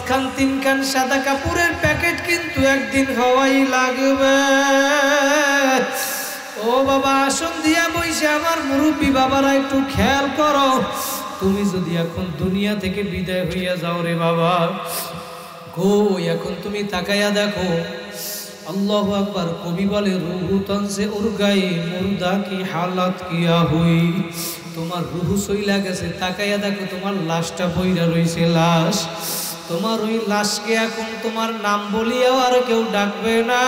খান 3 খান সাদা কাপড়ের প্যাকেট কিন্তু একদিন হওয়াই লাগবে। ও বাবা, আসন দিয়া বইসে আমার মুরব্বী বাবারা একটু খেয়াল করো, তুমি যদি এখন দুনিয়া থেকে বিদায় হইয়া যাও রে বাবা, কই এখন তুমি তাকাইয়া দেখো। আল্লাহু আকবার। কবি বলে রুহু তন সে উরগায়ে মুর্দা কি হালাত কিয়া হুই। তোমার রুহু সইলা গেছে, তাকাইয়া দেখো তোমার লাশটা পইরা রইছে লাশ। তোমার ওই লাশকে এখন তোমার নাম বলিয়াও আর কেউ ডাকবে না,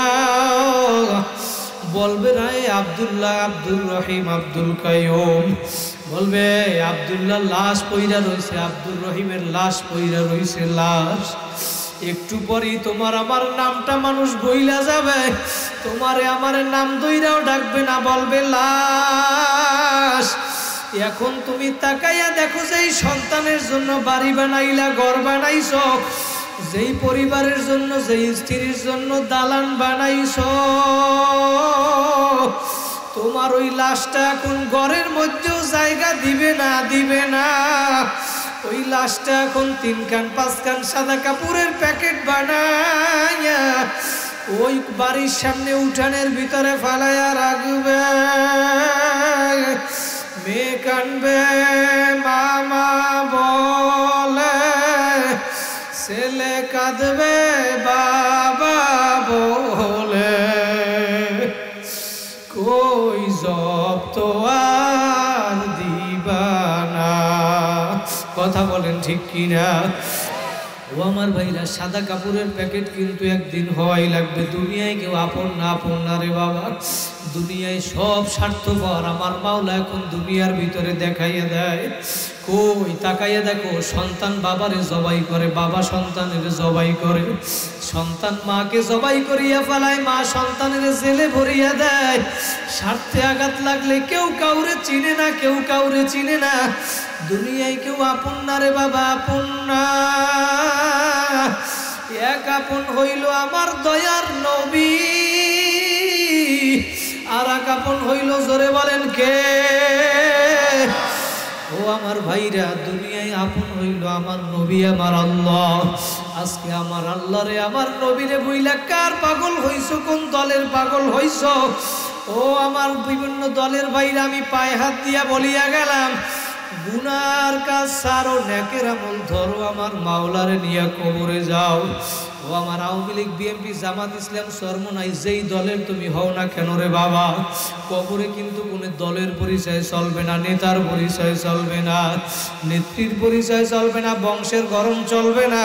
বলবে না আব্দুল্লাহ, আব্দুর রহিম, আব্দুল কাইয়ুম। বলবে আব্দুল্লাহ লাশ পইরা রইছে, আব্দুর রহিমের লাশ পইরা রইছে লাশ। একটু পরেই তোমার আমার নামটা মানুষ বইলা যাবে, তোমারে আমারে নাম দইরাও ডাকবে না, বলবে লাশ। এখন তুমি তাকাইয়া দেখো, যেই সন্তানের জন্য বাড়ি বানাইলা, ঘর বানাইছো, যেই পরিবারের জন্য, যেই স্ত্রীর জন্য দালান বানাইছো, তোমার ওই লাশটা এখন ঘরের মধ্যেও জায়গা দিবে না, দিবে না। ওই লাশটা এখন 3 খান 5 খান সাদা কাপড়ের প্যাকেট বানাইয়া ওই বাড়ির সামনে উঠানের ভিতরে ফালাইয়া রাখবে। মেয়ে কানবে, মামা বলে, ছেলে কাঁদবে, বাবা বলে, কই জব তো আর দিবানা। কথা বলেন ঠিক কিনা? ও আমার ভাইরা, সাদা কাপড়ের প্যাকেট কিন্তু একদিন হওয়াই লাগবে। দুনিয়ায় কেউ আপন না, আপন না রে বাবা। দুনিয়ায় সব স্বার্থপর। আমার মাওলা এখন দুনিয়ার ভিতরে দেখাইয়া দেয়। কই তাকাইয়া দেখো, সন্তান বাবারে জবাই করে, বাবা সন্তানের জবাই করে, সন্তান মাকে জবাই করিয়া ফেলায়, মা সন্তানের জেলে ভরিয়া দেয়। স্বার্থে আঘাত লাগলে কেউ কাউরে চিনে না, কেউ কাউরে চিনে না। দুনিয়ায় কেউ আপন না রে বাবা, আপন না। এক আপন হইল আমার দয়ার নবী, আর এক আপন হইল, জোরে বলেন কে? ও আমার ভাইরা, দুনিয়ায় আপন হইল আমার নবী, আমার আল্লাহ। আজকে আমার আল্লাহ রে, আমার নবীরে বইলা কার পাগল হইছো, কোন দলের পাগল হইছো? ও আমার বিভিন্ন দলের ভাইরা, আমি পায়ে হাত দিয়া বলিয়া গেলাম, গুনার কাজ সারো, নেকের আমল ধরো, আমার মাওলারে নিয়ে কবরে যাও। ও আমার আওয়ামী লীগ, বিএনপি, জামাত, ইসলাম, সরমনাই, যেই দলের তুমি হও না কেন রে বাবা, কবরে কিন্তু কোনো দলের পরিচয় চলবে না, নেতার পরিচয় চলবে না, নেত্রীর পরিচয় চলবে না, বংশের গরম চলবে না,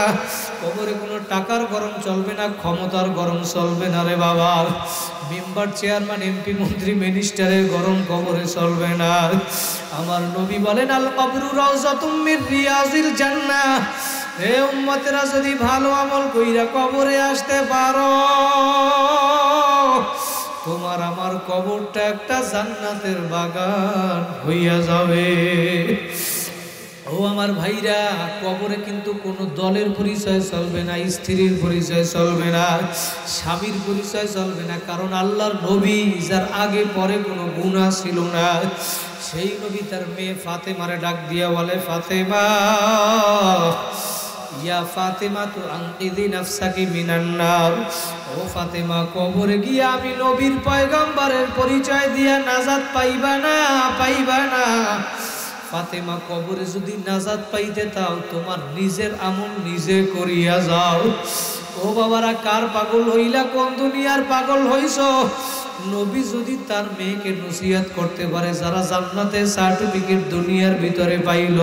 কবরে কোনো টাকার গরম চলবে না, ক্ষমতার গরম চলবে না রে বাবা। মেম্বার, চেয়ারম্যান, এমপি, মন্ত্রী, মিনিস্টারের গরম কবরে চলবে না। আমার নবী বলেন, আল কবরু রাউযাতুম মির রিয়াজিল জান্নাহ। হে উম্মতেরা, যদি ভালো আমল কইরা কবরে আসতে পারো, তোমার আমার কবরটা একটা জান্নাতের বাগান হইয়া যাবে। ও আমার ভাইরা, কবরে কিন্তু কোনো দলের পরিচয় চলবে না, স্ত্রীর পরিচয় চলবে না, স্বামীর পরিচয় চলবে না। কারণ আল্লাহর নবী, যার আগে পরে কোনো গুনাহ ছিল না, সেই নবী তার মেয়ে ফাতেমারে ডাক দিয়া বলে, ফাতেমা, ইয়া ফাতেমা, তু আনকিদি নাফসাকি মিনান নার। ও ফাতেমা, কবরে গিয়া আমি নবীর পয়গম্বরের পরিচয় দিয়া নাজাত পাইবা না, পাইবা না। ফাতেমা, কবরে যদি নাজাত পাইতে তাও তোমার নিজের আমল নিজে করিয়া যাও। ও বাবারা, কার পাগল হইলা, কোন দুনিয়ার পাগল হইছ? নবী যদি তার মেয়েকে নসিহত করতে পারে, যারা জান্নাতে সার্টিফিকেট দুনিয়ার ভিতরে পাইল,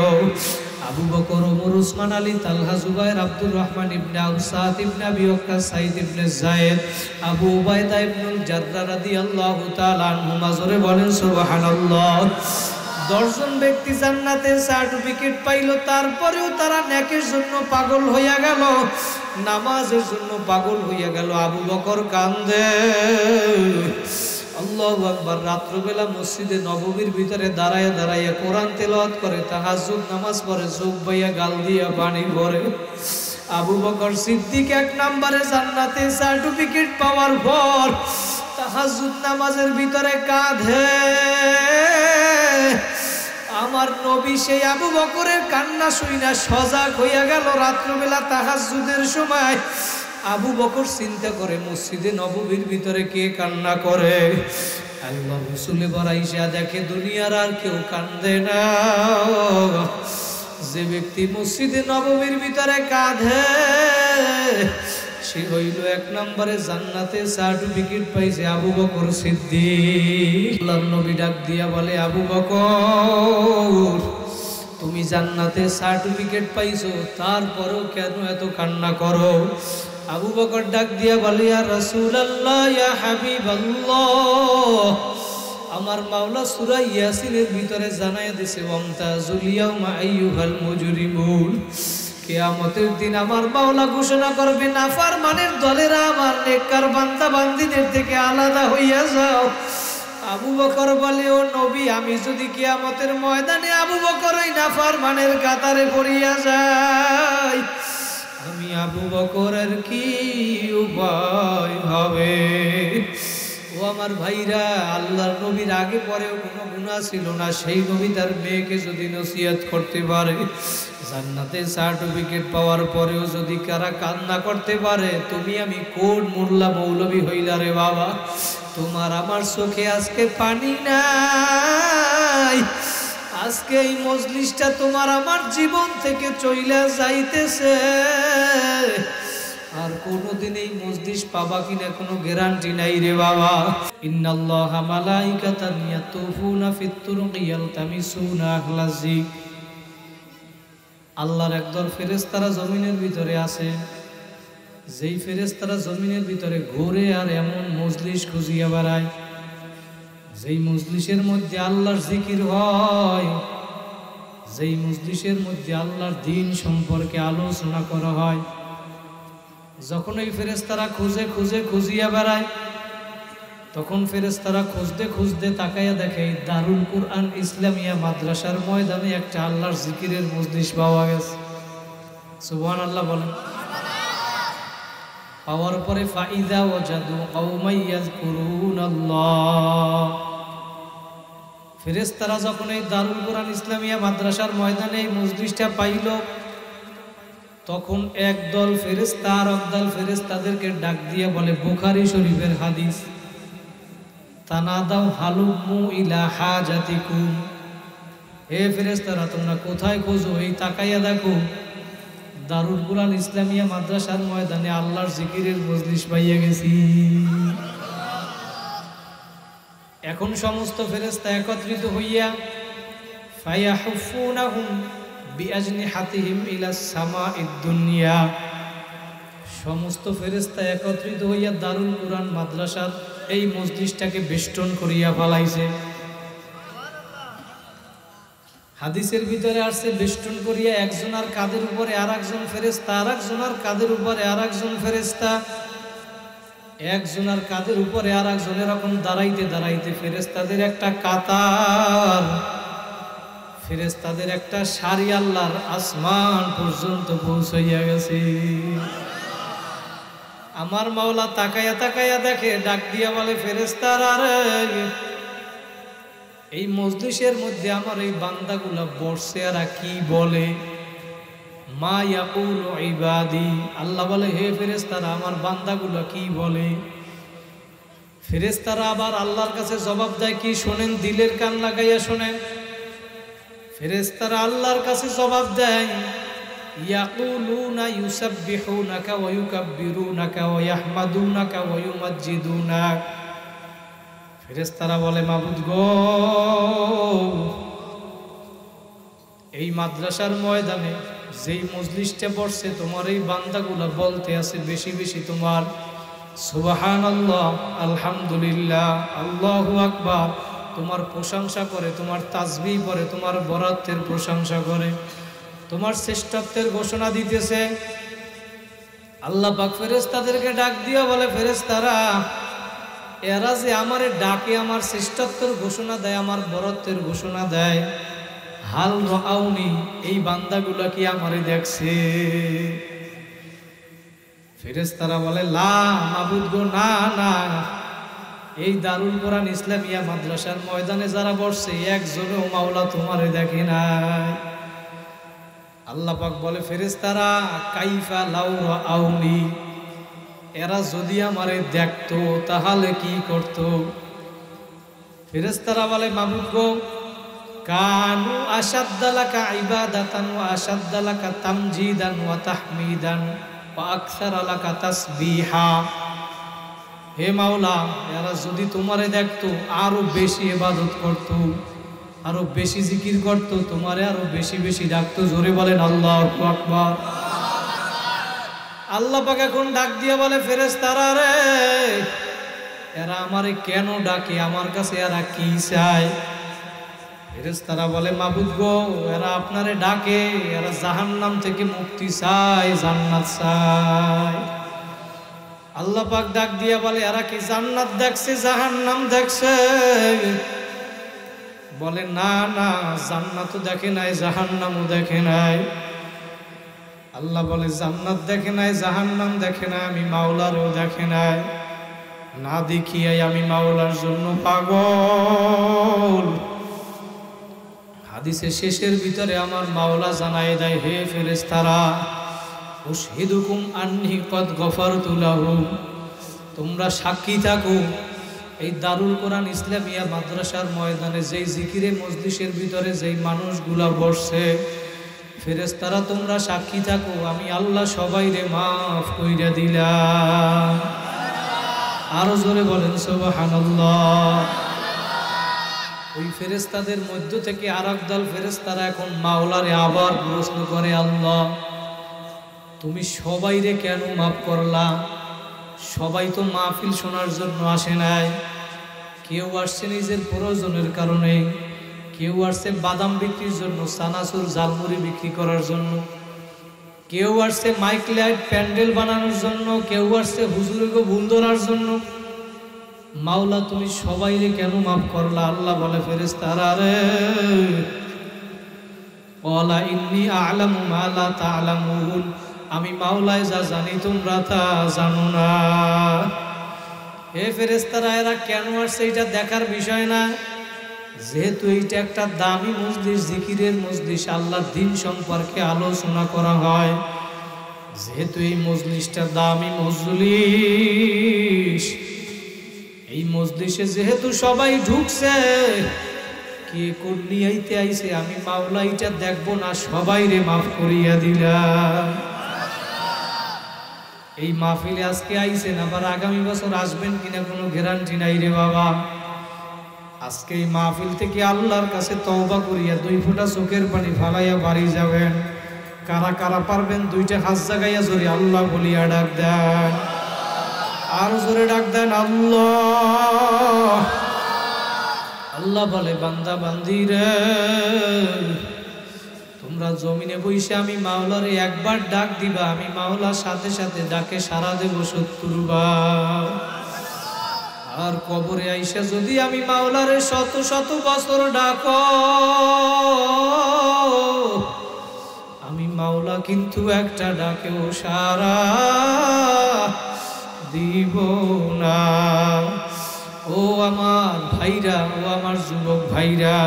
আবু বকর, ওমর, উসমান, আলী, তালহা, জুবায়ের, আব্দুর রহমান ইবনে আউফ, সাদ ইবনে আবি ওয়াক্কাস, সাঈদ ইবনে যায়েদ, আবু উবাইদা ইবনুল জাররাহ রাদিয়াল্লাহু তাআলা আনহুমা, জোরে বলেন সুবহানাল্লাহ। 10 জন ব্যক্তি জান্নাতের সার্টিফিকেট পাইল, তারপরেও তারা নেকের জন্য পাগল হইয়া গেল, নামাজের জন্য পাগল হইয়া গেল। আবু বকর কান্দে, আল্লাহু আকবার। রাত্রবেলা মসজিদে নববীর ভিতরে দাঁড়াইয়া দাঁড়াইয়া কোরআন তেলাওয়াত করে, তাহাজ্জুদ নামাজ পড়ে, চোখ বাইয়া গাল দিয়া পানি পড়ে। আবু বকর সিদ্দিক 1 নম্বরে জান্নাতে সার্টিফিকেট পাওয়ার পর তাহাজ্জুদ নামাজের ভিতরে কাঁদে। আমার নবী সেই আবু বকরের কান্না শুইনা সজাগ হইয়া গেল। রাত্রবেলা তাহাজ্জুদের সময় আবু বকর চিন্তা করে মসজিদে নববীর ভিতরে কে কান্না করে। আল্লাহ রাসূল বরাইশা দেখে দুনিয়ার আর কেউ কান্দে না। যে ব্যক্তি মসজিদে নববীর ভিতরে কাঁদে সে হইল 1 নম্বরে জান্নাতে সার্টিফিকেট পাইছে আবু বকর সিদ্দিক। আল্লাহর নবী ডাক দিয়া বলে, আবু বকর তুমি জান্নাতে সার্টিফিকেট পাইছো, তারপরও কেন এত কান্না করো? আবু বকর ডাক দিয়া বলে, ইয়া রাসূলুল্লাহ, ইয়া হাবিবাল্লাহ, আমার মাওলা সূরা ইয়াসিনের ভিতরে জানায়া দিয়েছে, ওয়ামতাজুল ইয়াউমা আইয়ুহাল মুজরিমুন, কিয়ামতের দিন আমার মাওলা ঘোষণা করবে নাফরমানের দলেরা আমার নেককার বান্দা বান্দীদের থেকে আলাদা হইয়া যাও। আবু বকর বলে, ও নবী, আমি যদি কিয়ামতের ময়দানে আবু বকর ওই নাফরমানের কাতারে পড়িয়া যাই, আমি আবু বকরের কি উপায় হবে? ও আমার ভাইরা, আল্লাহর নবীর আগে পরেও কোনো গুনাহ ছিল না, সেই নবী তার মেয়েকে যদি নসিহত করতে পারে, জান্নাতে সার্টিফিকেট পাওয়ার পরেও যদি কারা কান্না করতে পারে, তুমি আমি কোন মোল্লা মৌলবী হইলা রে বাবা? তোমার আমার চোখে আজকে পানি নাই, আজকে এই মজলিসটা তোমার আমার জীবন থেকে চইলা যাইতেছে, আর কোনদিন এই মজলিস পাবা কিনা কোনো গ্যারান্টি নাই রে বাবা। ইন্নাল্লাহা মালাইকাতান ইয়াতুফুনা ফিত তুরুকি ইয়ালতামিসুনা আহলাজ যিক, আল্লাহর একদল ফেরেশতারা জমিনের ভিতরে আছে, যেই ফেরেশতারা জমিনের ভিতরে ঘুরে আর এমন মজলিস খুঁজিয়া বেড়ায়, যেই মজলিসের মধ্যে আল্লাহর জিকির হয়, যেই মজলিসের মধ্যে আল্লাহর দ্বীন সম্পর্কে আলোচনা করা হয়, যখন এই ফেরেশতারা খুঁজে খুঁজে খুঁজিয়া বেড়ায়, তখন ফেরেশতারা খুঁজতে খুঁজতে তাকাইয়া দেখে দারুল কুরআন ইসলামিয়া মাদ্রাসার ময়দানে একটা আল্লাহর জিকিরের মজলিস পাওয়া গেছে। সুবহানাল্লাহ বলেন। পাওয়ার পরে ফাইদা ওয়াজাদু কওমান ইয়াযকুরুনাল্লাহ, ফেরেশতারা যখন এই দারুল কুরআন ইসলামিয়া মাদ্রাসার ময়দানে এই মজলিসটা পাইল, তখন একদল ফেরেশতা আর একদল ফেরেশতাদেরকে ডাক দিয়ে বলে, বুখারী শরীফের হাদিস, তানাদাউ হালুমু ইলা হাজাতিকুম, হে ফেরেশতারা তোমরা কোথায় খোঁজো, এই তাকাইয়া দেখো দারুল কুরআন ইসলামিয়া মাদ্রাসার ময়দানে আল্লাহর জিকিরের মজলিস পাইয়া গেছি। এখন সমস্ত ফেরেশতা একত্রিত হইয়া ফায়াহুফুনাহুম বিআজনিহাতিহিম ইলাস সামাঈদ দুনিয়া, সমস্ত ফেরেশতা একত্রিত হইয়া দারুল কুরআন মাদ্রাসার এই মজলিসটাকে বেষ্টন করিয়া ফেলাইছে। হাদিসের ভিতরে আসছে বেষ্টন করিয়া একজনের কাঁধের উপরে আরেকজন ফেরেশতা, আরেকজনের কাঁধের উপরে আরেকজন ফেরেশতা, একজনের কাঁধের উপরে আরেকজন, এরকম দাঁড়াইতে দাঁড়াইতে ফেরেশতাদের একটা কাতার, ফেরেশতাদের একটা সারি আল্লাহর আসমান পর্যন্ত পৌঁছাইয়া গেছে। আমার মাওলা তাকায়া তাকায়া দেখে, ডাক দিয়া বলে, ফেরেশতারা রে, এই মজলিসের মধ্যে আমার এই বান্দাগুলা বসছে, এরা কি বলে? মা ইয়াকুলু ইবাদি, আল্লাহ বলে, হে ফেরেশতারা আমার বান্দাগুলা কি বলে? ফেরেশতারা আবার আল্লাহর কাছে জবাব দেয়, কি শোনেন, দিলের কান লাগাইয়া শোনেন। ফেরেশতারা আল্লাহর কাছে জবাব দেয়, ইয়াকুলুনা ইউসাব্বিহুনাকা ওয়া ইউকাব্বিরুনাকা ওয়া ইয়াহমাদুনাকা ওয়া ইউমাজ্জিদুনাক, ফেরেশতারা বলে, মাবুদ গো, এই মাদ্রাসার ময়দানে যেই মজলিসটা বসছে তোমার এই বান্দাগুলা বলতে আছে বেশি বেশি তোমার সুবহানাল্লাহ, আলহামদুলিল্লাহ, আল্লাহু আকবার, তোমার প্রশংসা করে, তোমার তাসবিহ পড়ে, তোমার বরাতের প্রশংসা করে, তোমার শ্রেষ্ঠত্বের ঘোষণা দিতেছে। আল্লাহ পাক ফেরেশতাদেরকে ডাক দিয়া বলে, ফেরেশতারা এরা যে আমারে ডাকে, আমার শ্রেষ্ঠত্বের ঘোষণা দেয়, আমার বরত্বের ঘোষণা দেয়, হাল রাউনি, এই বান্দাগুলা কি আমারে দেখছে? ফেরেশতারা বলে, লা মাবুদ গো, না না, এই দারুল কোরআন ইসলামিয়া মাদ্রাসার ময়দানে যারা বসছে একজনও মাওলা তোমারে দেখে নাই। আল্লাহ পাক বলে ফেরেশতারা কাইফা লাউ রাআউনি, এরা যদি আমারে দেখতো তাহলে কি করত? ফেরেশতারা বলে মাবুদ গো, কানু আশাদ্দালাকা ইবাদাতান ওয়া আশাদ্দালাকা তামজিদান ওয়া তাহমিদান ওয়া আকসারালাকা তাসবিহা। হে মাওলা, এরা যদি তোমারে দেখতো আরো বেশি ইবাদত করত, আরো বেশি জিকির করত, তোমারে আরো বেশি বেশি ডাকতো। জোরে বলেন আল্লাহু আকবার। আল্লাহ পাক এখন ডাক দিয়ে বলে ফেরেশতারা রে, এরা আমারে কেন ডাকে? আমার কাছে এরা কি চায়? ফেরেশতারা বলে মাবুদ গো, এরা আপনারে ডাকে, এরা জাহান্নাম থেকে মুক্তি চায়, জান্নাত চায়। আল্লাহ পাক ডাক দিয়া বলে এরা কি জান্নাত দেখছে জাহান্নাম দেখছে? বলে না না, জান্নাতও দেখে নাই জাহান্নামও দেখে নাই। আল্লাহ বলে জান্নাত দেখে নাই জাহান্নাম দেখে নাই, আমি মাওলারও দেখে নাই, না দেখিয়াই আমি মাওলার জন্য পাগল। হাদিসের শেষের ভিতরে আমার মাওলা জানায় দেয়, হে ফেরেশতারা উশহিদুকুম আন্নী কদ গফারতু লাহুম, তোমরা সাক্ষী থাকো এই দারুল কোরআন ইসলামিয়া মাদ্রাসার ময়দানে যেই জিকিরে মজলিসের ভিতরে যেই মানুষগুলা বসছে, ফেরেশতারা তোমরা সাক্ষী থাকো আমি আল্লাহ সবাইরে মাফ কইরা দিলাম। আরো জোরে বলেন সুবহানাল্লাহ। ওই ফেরেশতাদের মধ্য থেকে আরেক দল ফেরেশতারা এখন মাওলারে আবার প্রশ্ন করে, আল্লাহ তুমি সবাইরে কেন মাফ করলা? সবাই তো মাহফিল শোনার জন্য আসে নাই, কেউ আসছে নিজের প্রয়োজনের কারণে, কেউ আসছে বাদাম বিক্রির জন্য, সানাসুর জালমুড়ি বিক্রি করার জন্য, কেউ আসছে মাইক লাইট প্যান্ডেল বানানোর জন্য, কেউ আসছে হুজুরকে ভুল ধরার জন্য। মাওলা তুমি সবাইরে কেন মাফ করলা? আল্লাহ বলে ফেরেশতারা রে, ওয়ালা ইন্নী আ'লামু মা লা তা'লামুন, আমি মাওলাই যা জানি তোমরা তা জানো না। হে ফেরেশতারা, এরা কেন আসছে এটা দেখার বিষয় না, যেহেতু এইটা একটা দামি মজলিস, জিকিরের মজলিস, আল্লাহর দ্বীন সম্পর্কে আলোচনা করা হয়, যেহেতু এই মজলিসটা দামি মজলিস, এই মজলিসে যেহেতু সবাই ঢুকছে, কে কোন নিয়াইতে আইছে আমি মাওলা এটা দেখবো না, সবাইরে মাফ করিয়া দিলাম। এই মাহফিলে আজকে আইছেন, আবার আগামী বছর আসবেন কিনা কোনো গ্যারান্টি নাই রে বাবা। আজকে এই মাহফিল থেকে আল্লাহর কাছে তওবা করিয়া 2 ফোঁটা চোখের পানি ফালাইয়া বাড়ি যাবেন। কারা কারা পারবেন 2টা হাত জাগাইয়া জোরে আল্লাহ বলিয়া ডাক দেন, আর জোরে ডাক দেন আল্লাহ। আল্লাহ বলে বান্দা বান্দি রে, তোমরা জমিনে বইসে আমি মাওলারে একবার ডাক দিবা, আমি মাওলার সাথে সাথে ডাকে সারা দেব 70 বার। আর কবরে আইসা যদি আমি মাওলারে শত শত বছর ডাকো, আমি মাওলা কিন্তু একটা ডাকেও সারা দিব না। ও আমার ভাইরা, ও আমার যুবক ভাইরা,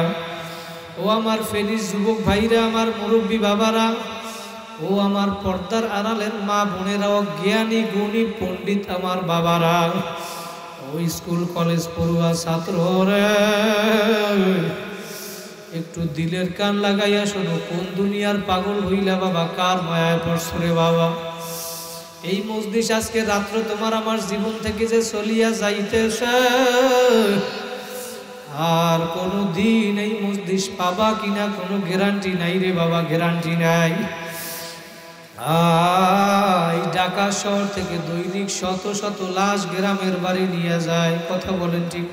ও আমার ফেনীর যুবক ভাইরা, আমার মুরব্বী বাবারা, ও আমার পর্দার আড়ালের মা বোনেরা, জ্ঞানী গুণী পণ্ডিত আমার বাবারা, ও স্কুল কলেজ পড়ুয়া ছাত্র রে, একটু দিলের কান লাগাইয়া শোনো, কোন দুনিয়ার পাগল হইলা বাবা, কার মায়ায় পড়ছো রে বাবা। এই মজলিস আজকে রাত্র তোমার আমার জীবন থেকে যে চলিয়া যাইতেছে, আর কোনো দিন এই মজলিস পাবা কিনা কোনো গ্যারান্টি নাই রে বাবা, গ্যারান্টি নাই। এই ঢাকা শহর থেকে দৈনিক শত শত লাশ গ্রামের বাড়ি নিয়ে যায়, কথা বলেন ঠিক?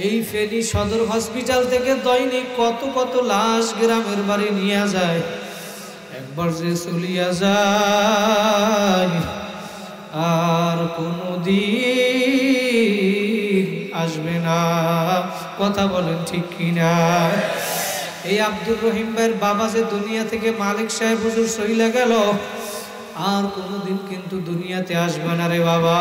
এই ফেনী সদর হসপিটাল থেকে দৈনিক কত কত লাশ গ্রামের বাড়ি নিয়ে যায়, একবার যে চলিয়া যায় আর কোনো দিন আসবে না, কথা বলেন ঠিক কিনা? এই আব্দুর রহিম ভাইয়ের বাবা যে দুনিয়া থেকে মালিক সাহেব হুজুর চইলা গেল, আর কোনোদিন কিন্তু দুনিয়াতে আসবে না রে বাবা।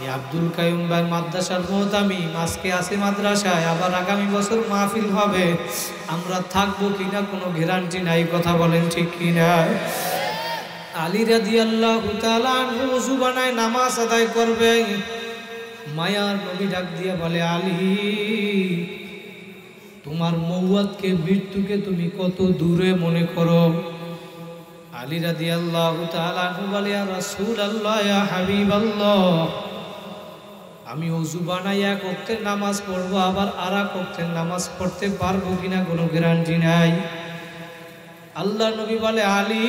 এই আব্দুল কাইয়ুম ভাই মাদ্রাসার মুহতামিম আজকে আছে মাদ্রাসায়, আবার আগামী বছর মাহফিল হবে, আমরা থাকবো কিনা কোনো গ্যারান্টি নাই, কথা বলেন ঠিক কিনা? আলী রাদিয়াল্লাহু তাআলা আনহু ওযু বানায় নামাজ আদায় করবে, মায়ার নবী ডাক দিয়ে বলে, আলী তোমার মৌয়াতকে মৃত্যুকে তুমি কত দূরে মনে করো? আলী রাদিয়াল্লাহু তাআলা আনহু বলে, ইয়া রাসূলুল্লাহ, ইয়া হাবিবাল্লাহ, আমি ওযু বানাই এক ওয়াক্তের নামাজ পড়বো, আবার আর এক ওয়াক্তের নামাজ পড়তে পারবো কিনা কোনো গ্যারান্টি নাই। আল্লাহ নবী বলে, আলী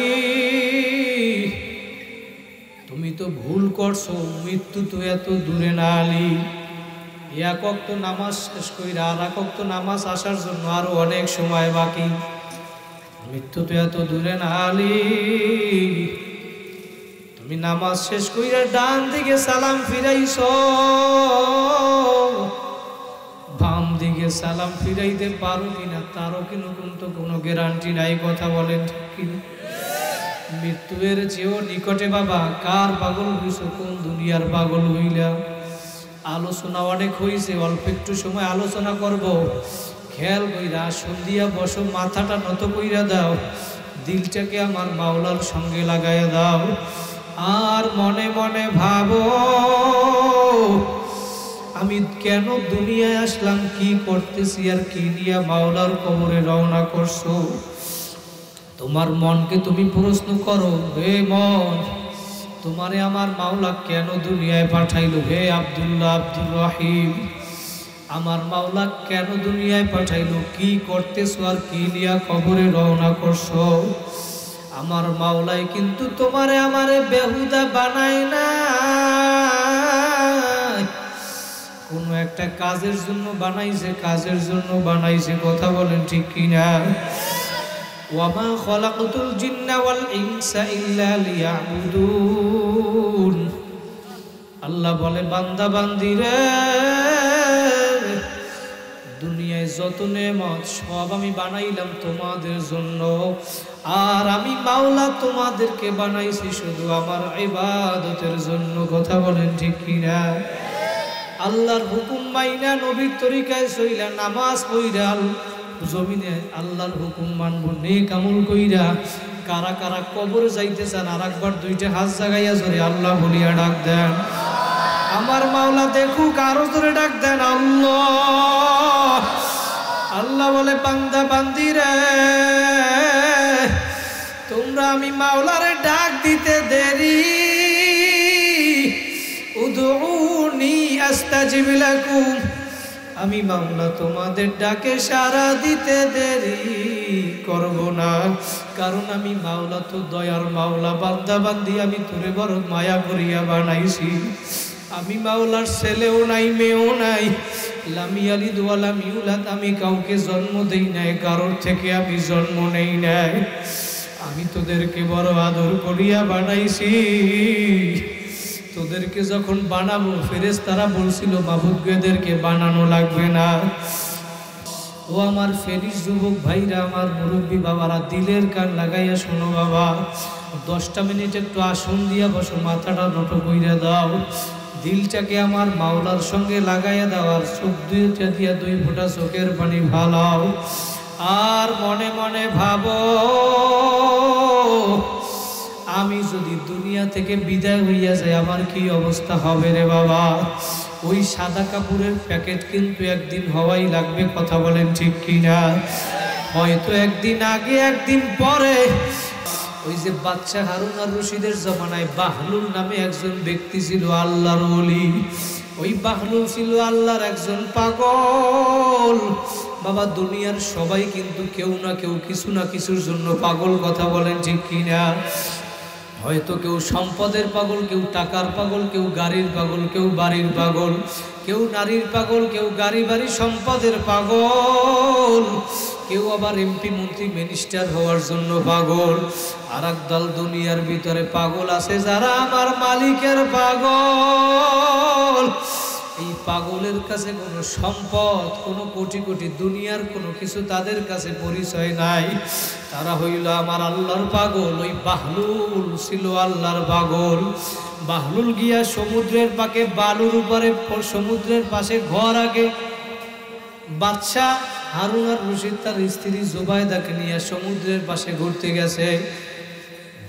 তুমি তো ভুল করছো, মৃত্যু তো এত দূরে না আলী। এক ওয়াক্ত নামাজ শেষ কইরা আর এক ওয়াক্ত নামাজ আসার জন্য আরো অনেক সময় বাকি, মৃত্যু তো এত দূরে না আলী। তুমি নামাজ শেষ কইরা ডান দিকে সালাম ফিরাইছো, বাম দিকে সালাম ফিরাইতে পারো কিনা তারও কিন্তু কোনো গ্যারান্টি নাই, কথা বলেন ঠিক কিনা? মৃত্যুর চেয়েও নিকটে বাবা, কার পাগল হইছো, কোন দুনিয়ার পাগল হইলা? আলোচনা অনেক হইছে, অল্প একটু সময় আলোচনা করব, খেয়াল কইরা সন্ধিয়া বসো, মাথাটা নত কইরা দাও, দিলটাকে আমার মাওলার সঙ্গে লাগাইয়া দাও, আর মনে মনে ভাবো আমি কেন দুনিয়ায় আসলাম, কি করতেছি আর কি নিয়ে মাওলার কবরে রওনা করছো। তোমার মনকে তুমি প্রশ্ন করো, হে মন, তোমারে আমার মাওলা কেন দুনিয়ায় পাঠাইলো? হে আব্দুল্লাহ, আব্দুর রহিম, আমার মাওলা কেন দুনিয়ায় পাঠাইলো? কি করতেছো আর কি নিয়ে কবরে রওনা করছো? আমার মাওলাই কিন্তু তোমারে আমারে বেহুদা বানায় না, কোনো একটা কাজের জন্য বানাইছে, কাজের জন্য বানাইছে, কথা বলেন ঠিক কিনা? ওয়ামা খলাকতুল জিন্না ওয়াল ইনসা ইল্লা লিয়াবুদুন। আল্লাহ বলে, বান্দা বান্দিরে, দুনিয়ায় যত নেমত সব আমি বানাইলাম তোমাদের জন্য, আর আমি মাওলা তোমাদেরকে বানাইছি শুধু আমার ইবাদতের জন্য, কথা বলেন ঠিক কিনা? আল্লাহর হুকুম মাইনা নবীর তরিকায় চইলা নামাজ পড়া জমিনে আল্লাহর হুকুম মানব, নেক আমল কইরা কারা কারা কবর যাইতে চান আর একবার দুইটা হাত জাগাইয়া জোরে আল্লাহ বলিয়া ডাক দেন। আমার মাওলা দেখুক, আরো জোরে ডাক দেন আল্লাহ। আল্লাহ বলে, বান্দা বান্দিরে, তোমরা আমি মাওলারে ডাক দিতে দেরি, উদউনি আস্তাজিব লাকুম, আমি মাওলা তোমাদের ডাকে সাড়া দিতে দেরি করব না, কারণ আমি মাওলা তো দয়ার মাওলা। বান্দা বান্দি আমি তোরে বড় মায়া করিয়া বানাইছি, আমি মাওলার ছেলেও নাই মেয়েও নাই, লাম ইয়ালিদ ওয়া লাম ইউলাদ, আমি কাউকে জন্ম দেই নাই, কারোর থেকে আমি জন্ম নেই নাই, আমি তোদেরকে বড় আদর করিয়া বানাইছি। তোদেরকে যখন বানাবো ফেরেশতারা বলছিল মাবুদকে এদেরকে বানানো লাগবে না। ও আমার ফেরিস যুবক ভাইরা, আমার মুরব্বী বাবারা, দিলের কান লাগাইয়া শোনো বাবা, 10টা মিনিট একটু আসন দিয়া বসো, মাথাটা নত কইরা দাও, দিলটাকে আমার মাওলার সঙ্গে লাগাইয়া দাও, আর চোখ দুইটা দিয়া 2 ফোঁটা চোখের পানি ভালাও, আর মনে মনে ভাবো আমি যদি দুনিয়া থেকে বিদায় হইয়া যাই আমার কি অবস্থা হবে রে বাবা। ওই সাদা কাপড়ের প্যাকেট কিন্তু একদিন হওয়াই লাগবে, কথা বলেন ঠিক কিনা? হয়তো একদিন আগে একদিন পরে। ওই যে বাদশা হারুন আর রশিদের জমানায় বাহলুল নামে একজন ব্যক্তি ছিল, আল্লাহর ওলি। ওই বাহলুল ছিল আল্লাহর একজন পাগল বাবা। দুনিয়ার সবাই কিন্তু কেউ না কেউ কিছু না কিছুর জন্য পাগল, কথা বলেন ঠিক কিনা? হয়তো কেউ সম্পদের পাগল, কেউ টাকার পাগল, কেউ গাড়ির পাগল, কেউ বাড়ির পাগল, কেউ নারীর পাগল, কেউ গাড়ি বাড়ি সম্পদের পাগল, কেউ আবার এমপি মন্ত্রী মিনিস্টার হওয়ার জন্য পাগল। আর একদল দুনিয়ার ভিতরে পাগল আছে যারা আমার মালিকের পাগল। এই পাগলের কাছে কোনো সম্পদ, কোনো কোটি কোটি দুনিয়ার কোনো কিছু তাদের কাছে পরিচয় নাই। তারা হইল আমার আল্লাহর পাগল। ওই বাহলুল ছিল আল্লাহর পাগল। বাহলুল গিয়া সমুদ্রের পাকে বালুর উপরে সমুদ্রের পাশে ঘর আগে বাদশা হারুন আর রশিদ তার স্ত্রী জুবাইদাকে নিয়ে সমুদ্রের পাশে ঘুরতে গেছে।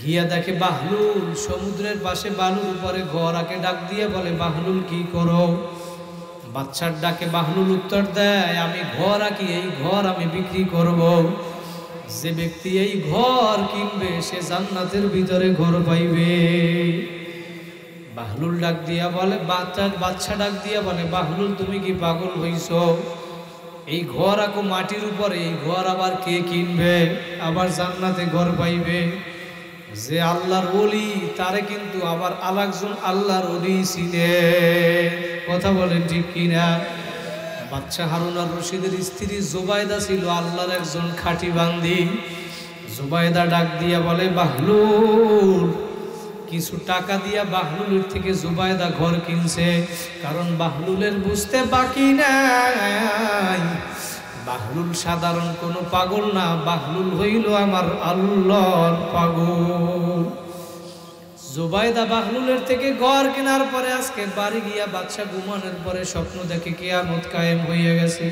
গিয়া দেখে বাহলুল সমুদ্রের পাশে বালুর উপরে ঘর আগে ডাক দিয়ে বলে, বাহলুল কি করো? বাদশার ডাকে বাহলুল উত্তর দেয়, আমি ঘর আঁকি, এই ঘর আমি বিক্রি করব। যে ব্যক্তি এই ঘর কিনবে সে জান্নাতের ভিতরে ঘর পাইবে। বাহলুল ডাক দিয়া বলে, বাদশা ডাক দিয়া বলে, বাহলুল তুমি কি পাগল হইছ? এই ঘর আঁকো মাটির উপরে, এই ঘর আবার কে কিনবে? আবার জান্নাতে ঘর পাইবে। যে আল্লাহর ওলি তারে কিন্তু আবার আরেকজন আল্লাহর ওলি চিনে। কথা বলেন ঠিক কিনা? বাদশা হারুন আর রশিদের স্ত্রী জুবাইদা ছিল আল্লাহর একজন খাঁটি বান্দি। জুবাইদা ডাক দিয়া বলে, বাহলুল কিছু টাকা দিয়া বাহলুলের থেকে জুবাইদা ঘর কিনছে। কারণ বাহলুলের বুঝতে বাকি নাই, বাহলুল সাধারণ কোনো পাগল না, বাহলুল হইল আমার আল্লাহর পাগল। জুবাইদা বাহলুলের থেকে ঘর কেনার পরে আজকে বাড়ি গিয়া বাদশা ঘুমানোর পরে স্বপ্ন দেখে কিয়ামত কায়েম হয়ে গেছে।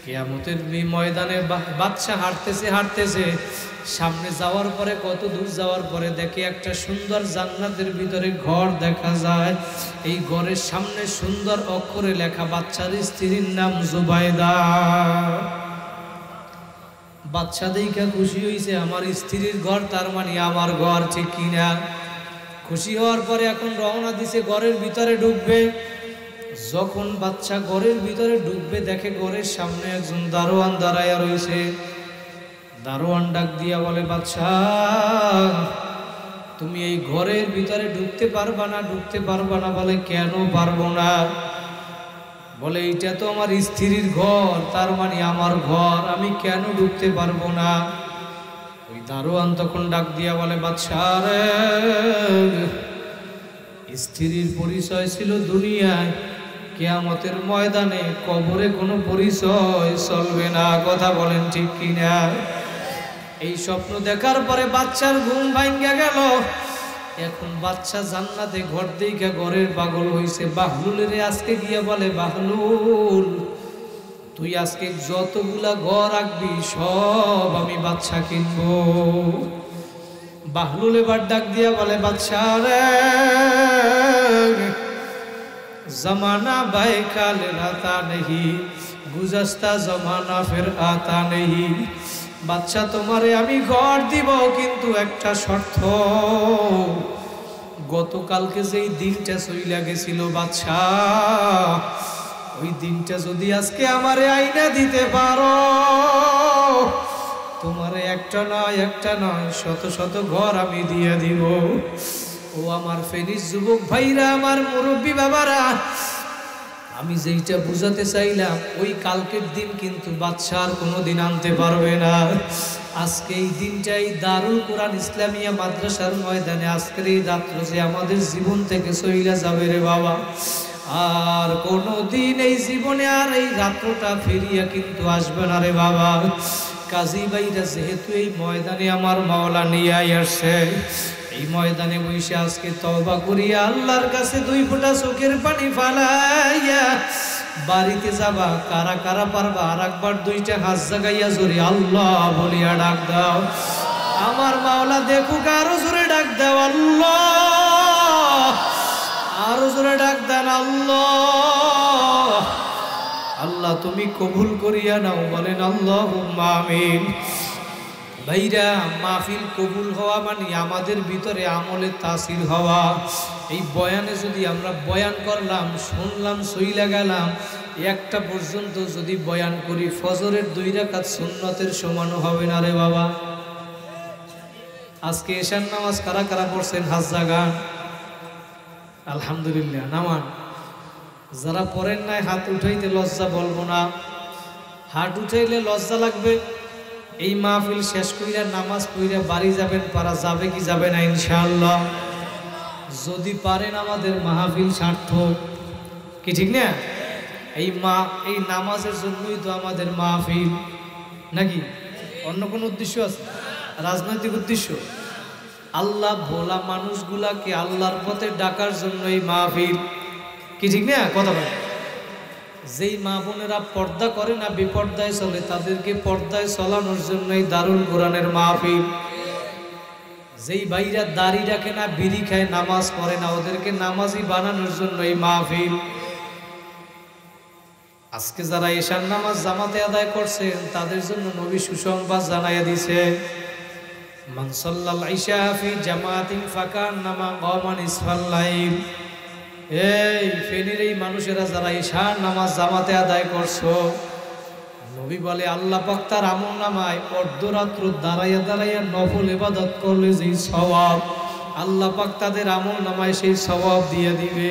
কিয়ামতের ময়দানে বাদশা হাঁটতেছে সামনে যাওয়ার পরে কত দূর যাওয়ার পরে দেখে একটা সুন্দর জান্নাতের ভিতরে ঘর দেখা যায়। এই ঘরের সামনে সুন্দর অক্ষরে লেখা বাদশার স্ত্রীর নাম জুবাইদা। বাদশা দেখা খুশি হয়েছে, আমার স্ত্রীর ঘর, তার মানে আমার ঘর, ঠিক কিনা? খুশি হওয়ার পরে এখন রওনা দিছে ঘরের ভিতরে ঢুকবে। যখন বাদশা ঘরের ভিতরে ঢুকবে দেখে ঘরের সামনে একজন দারোয়ান দাঁড়াইয়া রয়েছে। দারোয়ান ডাক দিয়া বলে, বাদশা তুমি এই ঘরের ভিতরে ঢুকতে পারবা না? ঢুকতে পারবা না? বলে, কেন পারবো না? বলে, এইটা তো আমার স্ত্রীর ঘর, তার মানে আমার ঘর, আমি কেন ঢুকতে পারবো না? ওই দারোয়ান তখন ডাক দিয়া বলে, বাদশা রে, স্ত্রীর পরিচয় ছিল দুনিয়ায়, কিয়ামতের ময়দানে কবরে কোনো পরিচয় চলবে না। কথা বলেন ঠিক কিনা? এই স্বপ্ন দেখার পরে বাচ্চার ঘুম ভাঙ্গা গেল। এখন বাচ্চা জান্নাতে ঘর দেখা ঘরের পাগল হইছে। বাহলুলের আজকে গিয়ে বলে, বাহলুল তুই আজকে যতগুলা ঘর আঁকবি সব আমি বাচ্চা কিনবো। বাহলুল এবার ডাক দিয়া বলে, বাচ্চা রে, जमाना बैकाल रहता नहीं, गुजस्ता जमाना फिर आता नहीं। বাচ্চা তোমারে আমি ঘর দিব, কিন্তু একটা শর্ত, গতকালকে যেই দিনটা চইলা গেছিল বাচ্চা, ওই দিনটা যদি আজকে আমারে আইনা দিতে পারো, তোমারে একটা নয় শত শত ঘর আমি দিয়ে দিব। ও আমার ফেনিস যুবক ভাইরা, আমার মুরব্বী বাবারা, আমি যেইটা বুঝাতে চাইলাম ওই কালকের দিন কিন্তু বাদশার কোনোদিন আনতে পারবে না। আজকে এই দিনটাই দারুল কোরআন ইসলামিয়া মাদ্রাসার ময়দানে আজকের এই রাত্র যে আমাদের জীবন থেকে চইলা যাবে রে বাবা, আর কোনোদিন এই জীবনে আর এই রাত্রটা ফিরিয়া কিন্তু আসবে না রে বাবা। কাজী ভাইরা যেহেতু এই ময়দানে আমার মাওলা নিয়ে আসছে, এই ময়দানে বসে আজকে তওবা করিয়া আল্লাহর কাছে 2 ফোঁটা চোখের পানি ফালাইয়া বাড়িতে যাবা। কারা কারা পারবা আর একবার 2টা হাত জাগাইয়া জোরে আল্লাহ বলিয়া ডাক দাও। আমার মাওলা দেখুক, আরো জোরে ডাক দাও আল্লাহ, আরো জোরে ডাক দেন আল্লাহ। আল্লাহ তুমি কবুল করিয়া নাও, বলেন আল্লাহুম্মা আমিন। ভাইরা, মাহফিল কবুল হওয়া মানে আমাদের ভিতরে আমলে তাসির হওয়া। এই বয়ানে যদি আমরা বয়ান করলাম, শুনলাম, সইলা গেলাম, একটা পর্যন্ত যদি বয়ান করি ফজরের 2 রাকাত সুন্নতের সমানও হবে না রে বাবা। আজকে এশার নামাজ কারা কারা পড়ছেন হাত জাগান, আলহামদুলিল্লাহ নামান। যারা পড়েন নাই হাত উঠাইতে লজ্জা বলবো না, হাত উঠাইলে লজ্জা লাগবে। এই মাহফিল শেষ কইরা নামাজ পড়িয়া বাড়ি যাবেন, পারা যাবে কি যাবে না? ইনশাআল্লাহ যদি পারেন আমাদের মাহফিল সার্থক, কি ঠিক না? এই নামাজের জন্যই তো আমাদের মাহফিল, নাকি অন্য কোনো উদ্দেশ্য আছে? রাজনৈতিক উদ্দেশ্য? আল্লাহ ভোলা মানুষগুলাকে আল্লাহর পথে ডাকার জন্য এই মাহফিল। কি ঠিক না কথা বলে? যেই মা বোনেরা পর্দা করে না, বিপর্দায় চলে, তাদেরকে পর্দায় চলানোর জন্য এই দারুল কোরআনের মাহফিল। যেই ভাইরা দাড়ি রাখে না, বিড়ি খায়, নামাজ পড়ে না, ওদেরকে নামাজি বানানোর জন্য এই মাহফিল। আজকে যারা এশার নামাজ জামাতে আদায় করছেন তাদের জন্য নবী সুসংবাদ জানাইয়া দিছে, মান সাল্লাল ইশা ফি জামাতিন ফাকান্নামা কামা নিসফাল লাইল। এই ফেনীর এই মানুষেরা যারা এশার নামাজ জামাতে আদায় করছো, নবী বলে আল্লাহ পাক তার আমলনামায় অর্ধরাত্র দাঁড়াইয়া দাঁড়াইয়া নফল ইবাদত করলে যে সওয়াব, আল্লাহ পাক তাদের আমলনামায় সেই সওয়াব দিয়ে দিবে।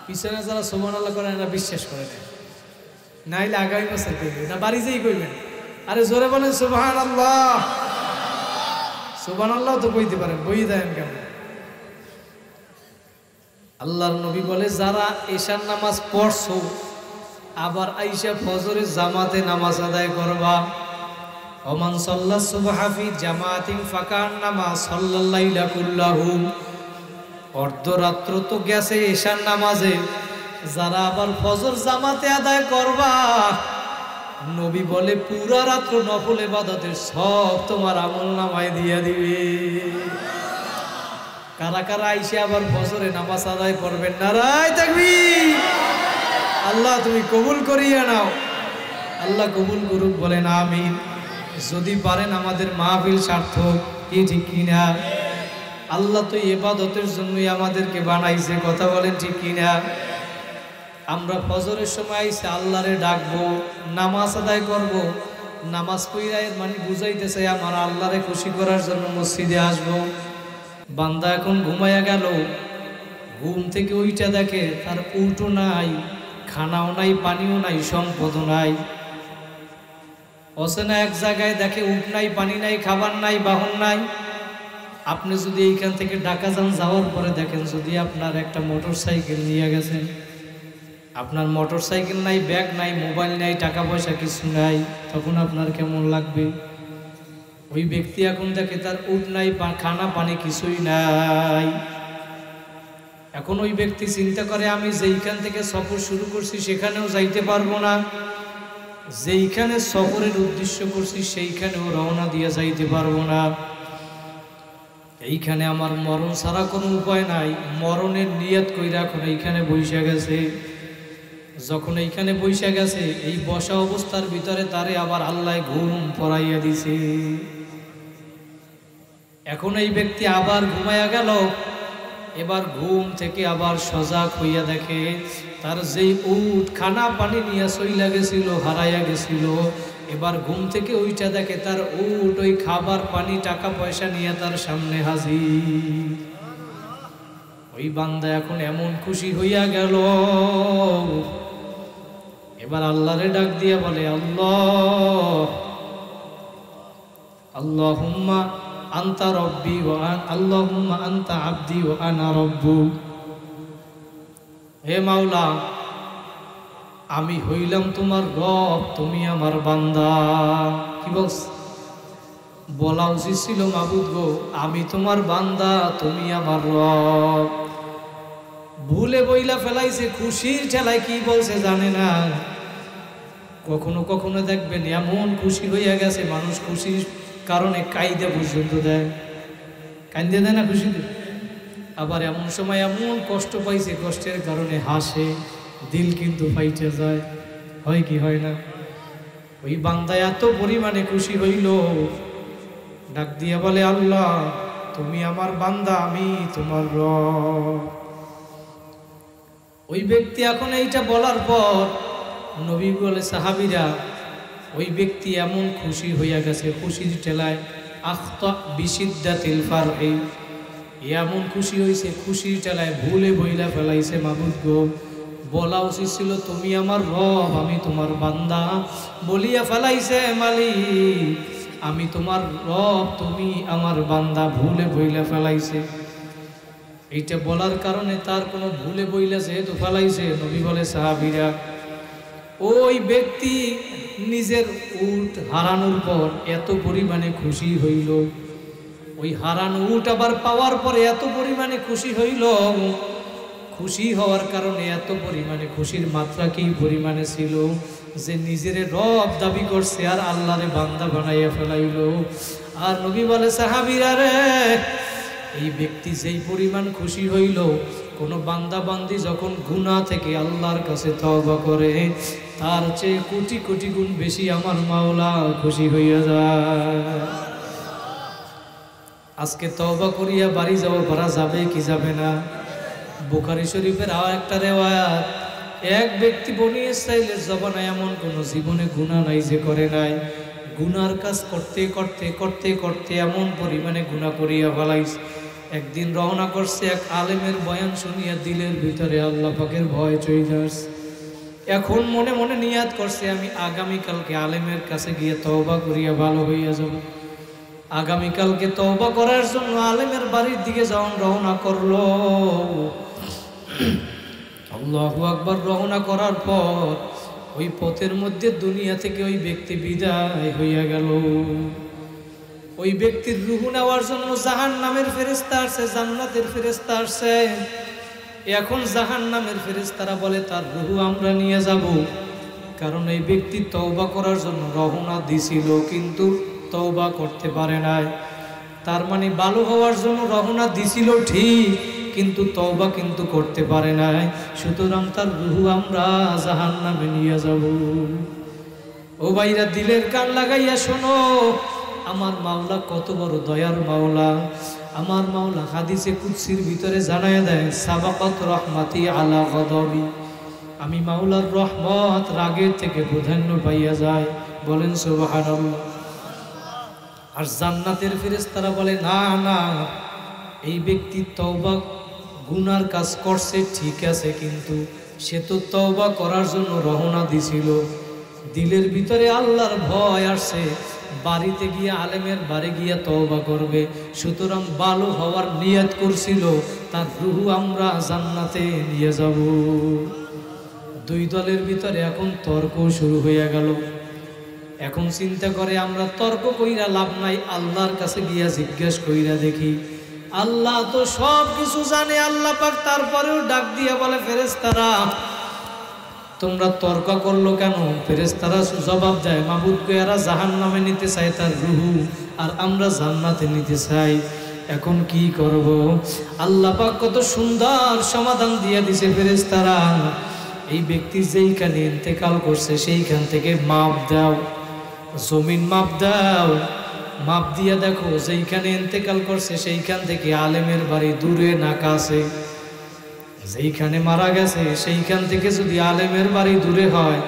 পিছনে যারা সুবহানাল্লাহ করেন এরা বিশ্বাস করে না, নাইলে আগামী বছর করবে না, বাড়ি যেই কইবেন। আরে জোরে বলেন সুবহানাল্লাহ। সুবহানাল্লাহ তো কইতে পারেন, বই দেন কেমন? আল্লাহর নবী বলে যারা এশার নামাজ পড়ছো আবার আইসা ফজরের জামাতে নামাজ আদায় করবা, ওমান সাল্লাস সুবহা ফি জামাতিন ফাকান্নামা সাল্লাল লাইলা কুল্লাহু। অর্ধরাত্র তো গেছে এশার নামাজে, যারা আবার ফজর জামাতে আদায় করবা, নবী বলে পুরা রাত্র নফল ইবাদতের সব তোমার আমলনামায় দিয়ে দিবে। কারা কারা আইসে আবার ফজরে নামাজ আদায় করবেন? নারায়ে তাকবীর। আল্লাহ তুমি কবুল করিয়া নাও, আল্লাহ কবুল করুক, বলেন আমিন। যদি পারেন আমাদের মাহফিল সার্থক, কি ঠিক কিনা? আল্লাহ তো ইবাদতের জন্যই আমাদেরকে বানাইছে, কথা বলেন ঠিক কিনা? আমরা ফজরের সময় আইসে আল্লাহরে ডাকবো, নামাজ আদায় করব, নামাজ পড়ায় মানে বুঝাইতেছে আমার আল্লাহরে খুশি করার জন্য মসজিদে আসবো। বান্দা এখন ঘুমাইয়া গেল, ঘুম থেকে ওইটা দেখে তার উঠও নাই, খানাও নাই, পানিও নাই, সম্পদও নাই। অচেনা এক জায়গায় দেখে উঠ নাই, পানি নাই, খাবার নাই, বাহন নাই। আপনি যদি এইখান থেকে ঢাকা যান, যাওয়ার পরে দেখেন যদি আপনার একটা মোটর সাইকেল নিয়ে গেছেন, আপনার মোটর সাইকেল নাই, ব্যাগ নাই, মোবাইল নাই, টাকা পয়সা কিছু নাই, তখন আপনার কেমন লাগবে? ওই ব্যক্তি এখন দেখে তার উঠ নাই, খানা পানি কিছুই নাই। এখন ওই ব্যক্তি চিন্তা করে আমি যেইখান থেকে সফর শুরু করছি সেখানেও যাইতে পারবো না, যেইখানে সফরের উদ্দেশ্য করছি সেইখানেও রওনা দিয়ে যাইতে পারবো না। এইখানে আমার মরণ ছাড়া কোনো উপায় নাই। মরণের নিয়ত কইরা এখন এইখানে বইসা গেছে। যখন এইখানে বইসা গেছে, এই বসা অবস্থার ভিতরে তারে আবার আল্লাহ ঘুম পড়াইয়া দিছে। এখন এই ব্যক্তি আবার ঘুমাইয়া গেল, এবার ঘুম থেকে আবার সজাগ হইয়া দেখে তার যেই উট খানা পানি নিয়ে চইলা গেছিল, হারাইয়া গেছিল, এবার ঘুম থেকে ওইটা দেখে তার উট ওই খাবার পানি টাকা পয়সা নিয়ে তার সামনে হাজির। ওই বান্দা এখন এমন খুশি হইয়া গেল, এবার আল্লাহরে ডাক দিয়া বলে আল্লাহ, আল্লাহুম্মা আনতা রব্বি ওয়া আল্লাহুম্মা আনতা আবদি ওয়া আনা রব্বুক। হে মাওলা, আমি হইলাম তোমার রব, তুমি আমার বান্দা। কি বলছ? বলা উচিত ছিল মাবুদ গো, আমি তোমার বান্দা, তুমি আমার রব। ভুলে বইলা ফেলাইছে, খুশির ঠেলায় কি বলছে জানে না। কখনো কখনো দেখবেন এমন খুশি হইয়া গেছে, মানুষ খুশির কারণে কাইদে পর্যন্ত দেয়, কান্দে দেয় না খুশিতে। আবার এমন সময় এমন কষ্ট পাইছে, কষ্টের কারণে হাসে, দিল কিন্তু ফাইটে যায়। হয় কি হয় না? ওই বান্দা এত পরিমাণে খুশি হইল, ডাক দিয়া বলে আল্লাহ, তুমি আমার বান্দা, আমি তোমার রব। ওই ব্যক্তি এখন এইটা বলার পর নবী বলে সাহাবীরা, ওই ব্যক্তি এমন খুশি হইয়া গেছে, খুশির ঠেলায় আখতা বিশিদ্দাতিল ফারহি, এমন খুশি হইছে, খুশির ঠেলায় ভুলে বইলা ফেলাইছে মাবুদ গো, বলা উচিত ছিল তুমি আমার রব, আমি তোমার বান্দা। বলিয়া ফেলাইছে মালিক, আমি তোমার রব, তুমি আমার বান্দা, ভুলে বইলা ফেলাইছে। এইটা বলার কারণে তার কোনো ভুলে বইলা যেহেতু ফেলাইছে, নবী বলে সাহাবীরা, ওই ব্যক্তি নিজের উট হারানোর পর এত পরিমাণে খুশি হইল, ওই হারানো উট আবার পাওয়ার পরে এত পরিমাণে খুশি হইল, খুশি হওয়ার কারণে এত পরিমাণে খুশির মাত্রা কি পরিমাণে ছিল যে নিজের রব দাবি করছে আর আল্লাহরে বান্দা বানাইয়া ফেলাইল। আর নবী বলে, সাহাবীরা রে, এই ব্যক্তি যেই পরিমাণ খুশি হইল, কোনো বান্দা বান্দি যখন গুনাহ থেকে আল্লাহর কাছে তওবা করে তার চেয়ে কোটি কোটি গুণ বেশি আমার মাওলা খুশি হইয়া যায়। আজকে তওবা করিয়া বাড়ি পারা যাবে কি যাবে না? বুখারী শরীফের আর একটা রিওয়ায়াত, এক ব্যক্তি বনি ইসরাইলের জবানে এমন কোনো জীবনে গুনাহ নাই যে করে নাই। গুনার কাজ করতে করতে করতে করতে এমন পরিমাণে গুনাহ করিয়া ফেলাইছে। একদিন রওনা করছে, এক আলেমের বয়ান শুনিয়া দিলের ভিতরে আল্লাহ পাকের ভয় চলে আসছে। এখন মনে মনে নিয়াত করছে, আমি আগামীকালকে আলেমের কাছে গিয়ে তওবা করিয়া ভালো হইয়া যাব। আগামীকালকে তওবা করার জন্য আলেমের বাড়ির দিকে যখন রওনা করলো, আল্লাহু আকবার, রওনা করার পর ওই পথের মধ্যে দুনিয়া থেকে ওই ব্যক্তি বিদায় হইয়া গেল। ওই ব্যক্তির রূহ নেওয়ার জন্য জাহান্নামের ফেরেশতা আসছে, জান্নাতের ফেরেশতা আসছে। এখন জাহান্নামের ফেরেশতারা বলে, তার রূহ আমরা নিয়ে যাব, কারণ এই ব্যক্তি তওবা করার জন্য রওনা দিছিল কিন্তু তওবা করতে পারে নাই। তার মানে ভালো হওয়ার জন্য রওনা দিছিল ঠিক, কিন্তু তওবা কিন্তু করতে পারে নাই, সুতরাং তার রূহ আমরা জাহান্নামে নিয়ে যাব। ও ভাইরা, দিলের কান লাগাইয়া শোনো, আমার মাওলা কত বড় দয়ার মাওলা। আমার মাওলা হাদিসে কুদসির ভিতরে জানায় দেয়, সাবাকাত রহমাতি আলা গদবি, আমি মাওলার রহমত রাগের থেকে প্রাধান্য পাইয়া যায়। বলেন সুবহানাল্লাহ। আর জান্নাতের ফেরেশতারা বলে, না না, এই ব্যক্তি তওবা গুনার কাজ করছে ঠিক আছে, কিন্তু সে তো তওবা করার জন্য রওনা দিছিল, দিলের ভিতরে আল্লাহর ভয় আসছে, বাড়িতে গিয়ে আলেমের বাড়ি গিয়ে তওবা করবে, সুতরাং ভালো হওয়ার নিয়ত করছিল, তার রূহ আমরা জান্নাতে নিয়ে যাব। দুই দলের ভিতরে এখন তর্ক শুরু হইয়া গেল। এখন চিন্তা করে, আমরা তর্ক কইরা লাভ নাই, আল্লাহর কাছে গিয়া জিজ্ঞেস কইরা দেখি। আল্লাহ তো সব কিছু জানে। আল্লাহ পাক তারপরেও ডাক দিয়া বলে, ফেরেশতারা তোমরা তর্ক করলো কেন? ফেরেশতারা জবাব দেয়, মাবুদকে এরা জাহান্নামে নিতে চায় তার রূহ, আর আমরা জান্নাতে নিতে চাই, এখন কি করব? আল্লাহ পাক কত সুন্দর সমাধান দিয়া দিছে। ফেরেশতারা, এই ব্যক্তি যেইখানে ইন্তেকাল করছে সেইখান থেকে মাপ দাও, জমিন মাপ দাও, মাপ দিয়া দেখো যেইখানে ইন্তেকাল করছে সেইখান থেকে আলেমের বাড়ি দূরে না কাছে। যেইখানে মারা গেছে সেইখান থেকে যদি আলেমের বাড়ি দূরে হয়,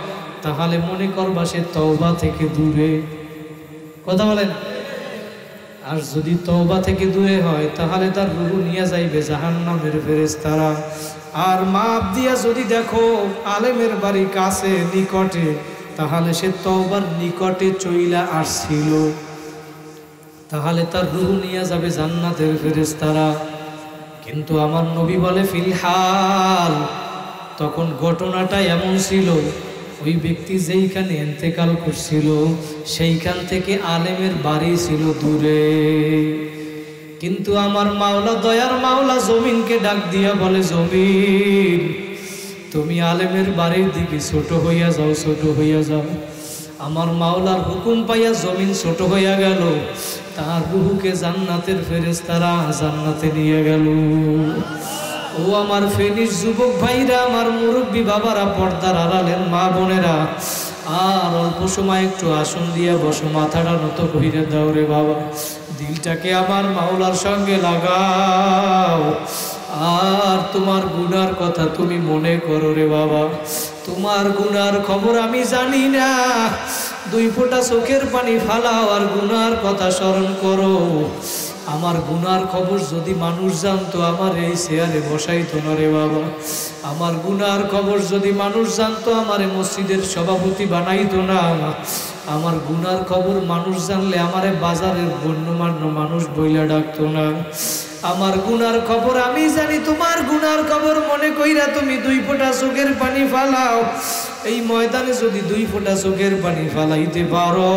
তাহলে মনে করবা সে তওবা থেকে দূরে। কথা বলেন। আর যদি তওবা থেকে দূরে হয়, তাহলে তার রূহ নিয়ে যাইবে জাহান্নামের ফেরেশতারা। আর মাপ দিয়া যদি দেখো আলেমের বাড়ি কাছে নিকটে, তাহলে সে তওবার নিকটে চইলা আসছিল, তাহলে তার রূহ নিয়ে যাবে জান্নাতের ফেরেশতারা। কিন্তু আমার নবী বলে, ফিলহাল তখন ঘটনাটা এমন ছিল, ওই ব্যক্তি যেইখানে ইন্তেকাল করছিল সেইখান থেকে আলেমের বাড়ি ছিল দূরে। কিন্তু আমার মাওলা, দয়ার মাওলা, জমিনকে ডাক দিয়া বলে, জমিন তুমি আলেমের বাড়ির দিকে ছোট হইয়া যাও, ছোট হইয়া যাও। আমার মাওলার হুকুম পাইয়া জমিন ছোট হইয়া গেল, তার রূহকে জান্নাতের ফেরেশতারা জান্নাতে নিয়ে গেল। ও আমার ফেনীর যুবক ভাইরা, আমার মুরব্বী বাবারা, পর্দার আড়ালের মা বোনেরা, আর অল্প সময় একটু আসন দিয়ে বসো, মাথাটা নত কইরা দাও রে বাবা, দিলটাকে আমার মাওলার সঙ্গে লাগাও। আর তোমার গুনার কথা তুমি মনে করো রে বাবা, তোমার গুনার খবর আমি জানি না, দুই ফোঁটা চোখের পানি ফালাও আর গুনার কথা স্মরণ করো। আমার গুনার খবর যদি মানুষ জানতো, আমার এই চেয়ারে বসাইতো না রে বাবা। আমার গুনার খবর যদি মানুষ জানতো, আমারে মসজিদের সভাপতি বানাইতো না। আমার গুনার খবর মানুষ জানলে আমারে বাজারের গণ্যমান্য মানুষ বইলা ডাকতো না। আমার গুনার খবর আমি জানি, তোমার গুনার খবর মনে কইরা তুমি দুই ফোঁটা চোখের পানি ফালাও। এই ময়দানে যদি দুই ফোঁটা চোখের পানি ফালাইতে পারো,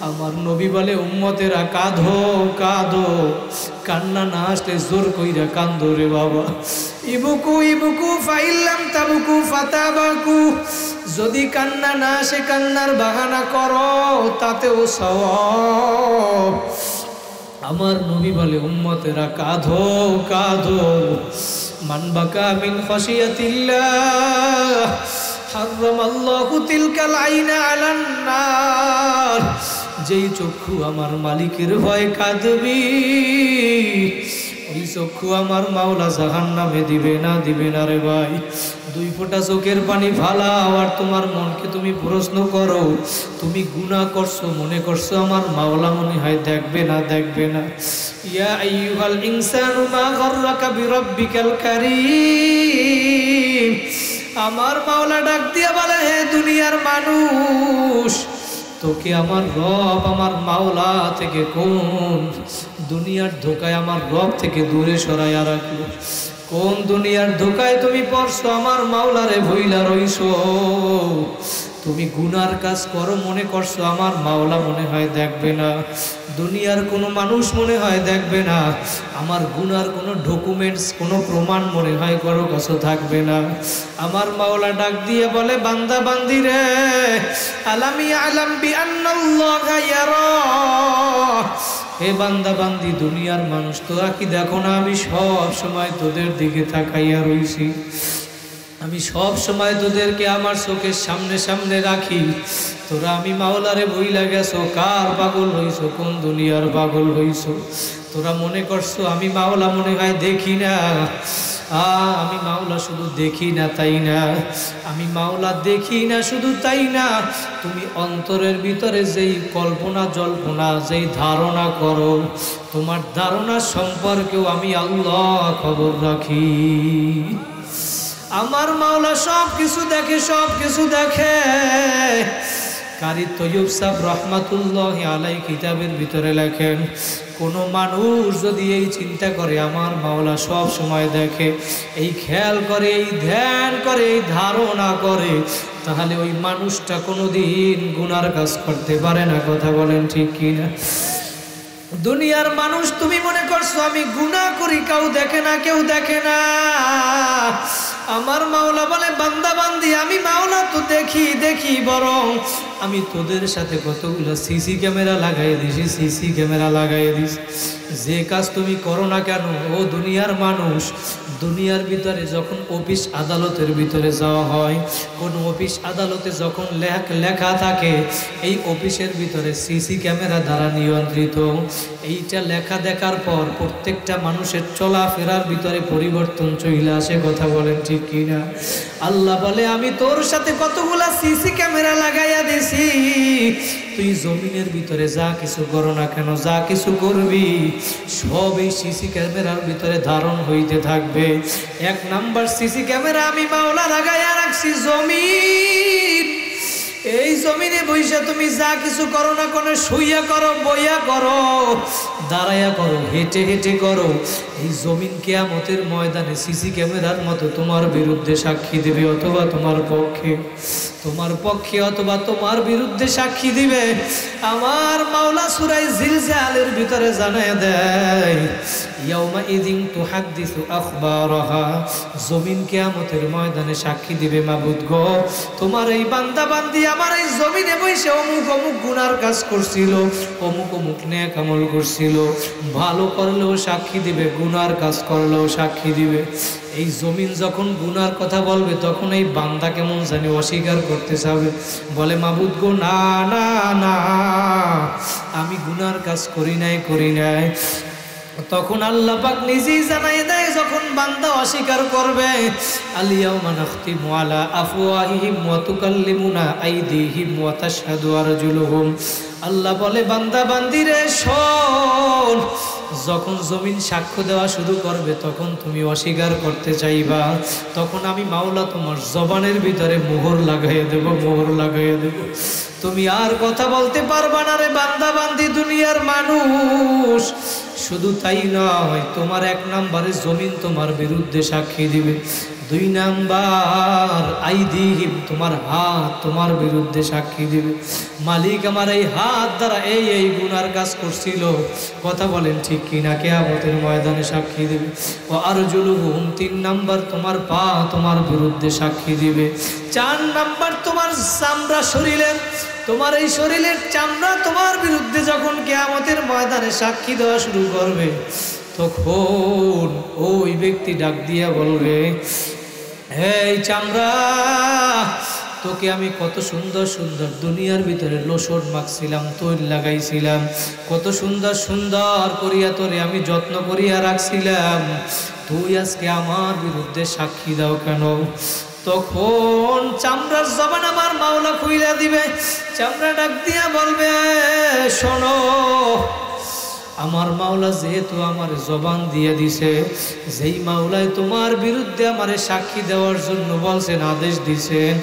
আমার নবী বলে উম্মতেরা কাঁদো কাঁদো, কান্না না আসলে জোর কইরা কান্দো রে বাবা। ইবুকু ইবুকু ফাইল্লাম তাবুকু ফাতাবাকু, যদি কান্না না আসে কান্নার বাহানা করো তাতেও সওয়াব। আমার নবী বলে উম্মতেরা কাঁদো কাঁদো। মান বাকা মিন খাশিয়াতিল্লাহ হারামাল্লাহু তিলকাল আইনা আলান নার, যেই চক্ষু আমার মালিকের ভয় কাঁদবি ওই চক্ষু আমার মাওলা জাহান্নামে দিবে না, দিবে না রে ভাই। দুই ফোঁটা চোখের পানি ফালাও আর তোমার মনকে তুমি প্রশ্ন করো, তুমি গুনাহ করছো মনে করছো আমার মাওলা মনে হয় দেখবে না, দেখবে না। ইয়া আইয়ুহাল ইনসানু মা গাররাকা বিরাব্বিকাল কারীম, আমার মাওলা ডাক দিয়া বলে হে দুনিয়ার মানুষ, তোকে আমার রব আমার মাওলা থেকে কোন দুনিয়ার ধোকায় আমার রব থেকে দূরে সরাইয়া রাখলো? কোন দুনিয়ার ধোকায় তুমি পড়ছো আমার মাওলারে ভুইলা রইছো? তুমি গুনার কাজ করো মনে করছো আমার মাওলা মনে হয় দেখবে না, দুনিয়ার কোনো মানুষ মনে হয় দেখবে না, আমার গুনার কোনো ডকুমেন্টস কোনো প্রমাণ মনে হয় কারো কাছে থাকবে না। আমার মাওলা ডাক দিয়ে বলে বান্দা বান্দি রে, আলামি আলাম বি আন্নাল্লাহা ইয়ারা, হে বান্দা বান্দি দুনিয়ার মানুষ তোরা কি দেখো না আমি সব সময় তোদের দিকে তাকাইয়া রইছি, আমি সব সময় তোদেরকে আমার চোখের সামনে সামনে রাখি। তোরা আমি মাওলারে ভুইলা গেছো, কার পাগল হইছো, কোন দুনিয়ার পাগল হইছো? তোরা মনে করছো আমি মাওলা মনে হয় দেখি না। আমি মাওলা শুধু দেখি না তাই না, আমি মাওলা দেখি না শুধু তাই না, তুমি অন্তরের ভিতরে যেই কল্পনা জল্পনা যেই ধারণা করো, তোমার ধারণা সম্পর্কেও আমি আল্লাহ খবর রাখি। আমার মাওলা সব কিছু দেখে, সব কিছু দেখে। কারি তৈয়ব সাহেব রহমাতুল্লাহি আলাইহি কিতাবের ভিতরে লেখেন, কোনো মানুষ যদি এই চিন্তা করে আমার মাওলা সব সময় দেখে, এই খেয়াল করে, এই ধ্যান করে, এই ধারণা করে, তাহলে ওই মানুষটা কোনোদিন গুনার কাজ করতে পারে না। কথা বলেন ঠিক কিনা? দুনিয়ার মানুষ তুমি মনে করছো আমি গুনাহ করি কেউ দেখে না, কেউ দেখে না। আমার মাওলা বলে বান্দা বান্দি আমি মাওলা তো দেখি দেখি, বরং আমি তোদের সাথে কতগুলো সিসি ক্যামেরা লাগাই দিছি, সিসি ক্যামেরা লাগাই দিছি। যে কাজ তুমি করো না কেন ও দুনিয়ার মানুষ, দুনিয়ার ভিতরে যখন অফিস আদালতের ভিতরে যাওয়া হয়, কোন অফিস আদালতে যখন লেখা থাকে এই অফিসের ভিতরে সিসি ক্যামেরা দ্বারা নিয়ন্ত্রিত, এইটা লেখা দেখার পর প্রত্যেকটা মানুষের চলাফেরার ভিতরে পরিবর্তন চলে আসে। কথা বলেন ঠিক কিনা? আল্লাহ বলে আমি তোর সাথে কতগুলা সিসি ক্যামেরা লাগাইয়া দিছি, তুই জমিনের ভিতরে যা কিছু করো না কেন, যা কিছু করবি সব এই সিসি ক্যামেরার ভিতরে ধারণ হইতে থাকবে। এক নাম্বার সিসি ক্যামেরা আমি মাওলা লাগাইয়া রাখছি জমিন। এই জমিনে বইসা তুমি যা কিছু করো না কোনো, শুইয়া করো, বইয়া করো, দাঁড়াইয়া করো, হেঁটে হেঁটে করো, এই জমিন কিয়ামতের ময়দানে সিসি ক্যামেরার মতো তোমার বিরুদ্ধে সাক্ষী দেবে, অথবা তোমার পক্ষে, তোমার পক্ষে অথবা তোমার বিরুদ্ধে সাক্ষী দিবে। আমার মাওলা সূরা জিলজালের ভিতরে জানায় দেয়, ইয়াউমা ইযিন তুহাদ্দিসু আখবারাহা, জমিন কিয়ামতের ময়দানে সাক্ষী দিবে মাবুদ গো তোমার এই বান্দা বান্দি আমার এই জমিনে বসে অমুক অমুক গুনার কাজ করছিল, অমুক অমুক নেক আমল করছিল, ভালো করলেও সাক্ষী দিবে, গুনার কাজ করলেও সাক্ষী দিবে। এই জমিন যখন গুনার কথা বলবে তখন এই বান্দা কেমন জানি অস্বীকার করতে চাবে, বলে মাবুদ গো না না না আমি গুনার কাজ করি নাই, করি নাই। তখন আল্লাহ পাক নিজেই জানাই দেয়, যখন বান্দা অস্বীকার করবে, আল-ইয়াওমা নাখতিমু আলা আফওয়াহিহিম ওয়া তুকাল্লিমুনা আইদিহিম ওয়া তাশহাদু আরজুলুহুম। আল্লাহ বলে বান্দা বান্দিরে শোন, যখন জমিন সাক্ষ্য দেওয়া শুরু করবে তখন তুমি অস্বীকার করতে চাইবা, তখন আমি মাওলা তোমার জবানের ভিতরে মোহর লাগাইয়া দেব, মোহর লাগাইয়া দেব, তুমি আর কথা বলতে পারবা না রে বান্দা বান্দি দুনিয়ার মানুষ। শুধু তাই নয়, তোমার এক নম্বরে জমিন তোমার বিরুদ্ধে সাক্ষী দিবে। দুই নাম্বার আইদিহিম, তোমার হাত তোমার বিরুদ্ধে সাক্ষী দিবে। মালিক আমার এই হাত দ্বারা এই গুনার কাজ করছিল, কথা বলেন ঠিক কিনা, কিয়ামতের ময়দানে সাক্ষী দিবে। ও আরজুলুহুম, তিন নাম্বার তোমার পা তোমার বিরুদ্ধে সাক্ষী দিবে। চার নাম্বার তোমার চামড়া, শরীরের, তোমার এই শরীরের চামড়া তোমার বিরুদ্ধে যখন কিয়ামতের ময়দানে সাক্ষী দেওয়া শুরু করবে, তখন ওই ব্যক্তি ডাক দিয়া বলবে, এই চামড়া, তোকে আমি কত সুন্দর সুন্দর দুনিয়ার ভিতরে লোশন মাখছিলাম, তৈল লাগাইছিলাম, কত সুন্দর সুন্দর করিয়া তোরে আমি যত্ন করিয়া রাখছিলাম, তুই আজকে আমার বিরুদ্ধে সাক্ষী দাও কেন? তখন চামড়ার জবান আমার মাওলা খুইলা দিবে। চামড়া ডাক দিয়া বলবে, শোনো, আমার মাওলা যেহেতু আমার জবান দিয়ে দিছে, যেই মাওলায় তোমার বিরুদ্ধে আমারে সাক্ষী দেওয়ার জন্য বলছেন, আদেশ দিছেন,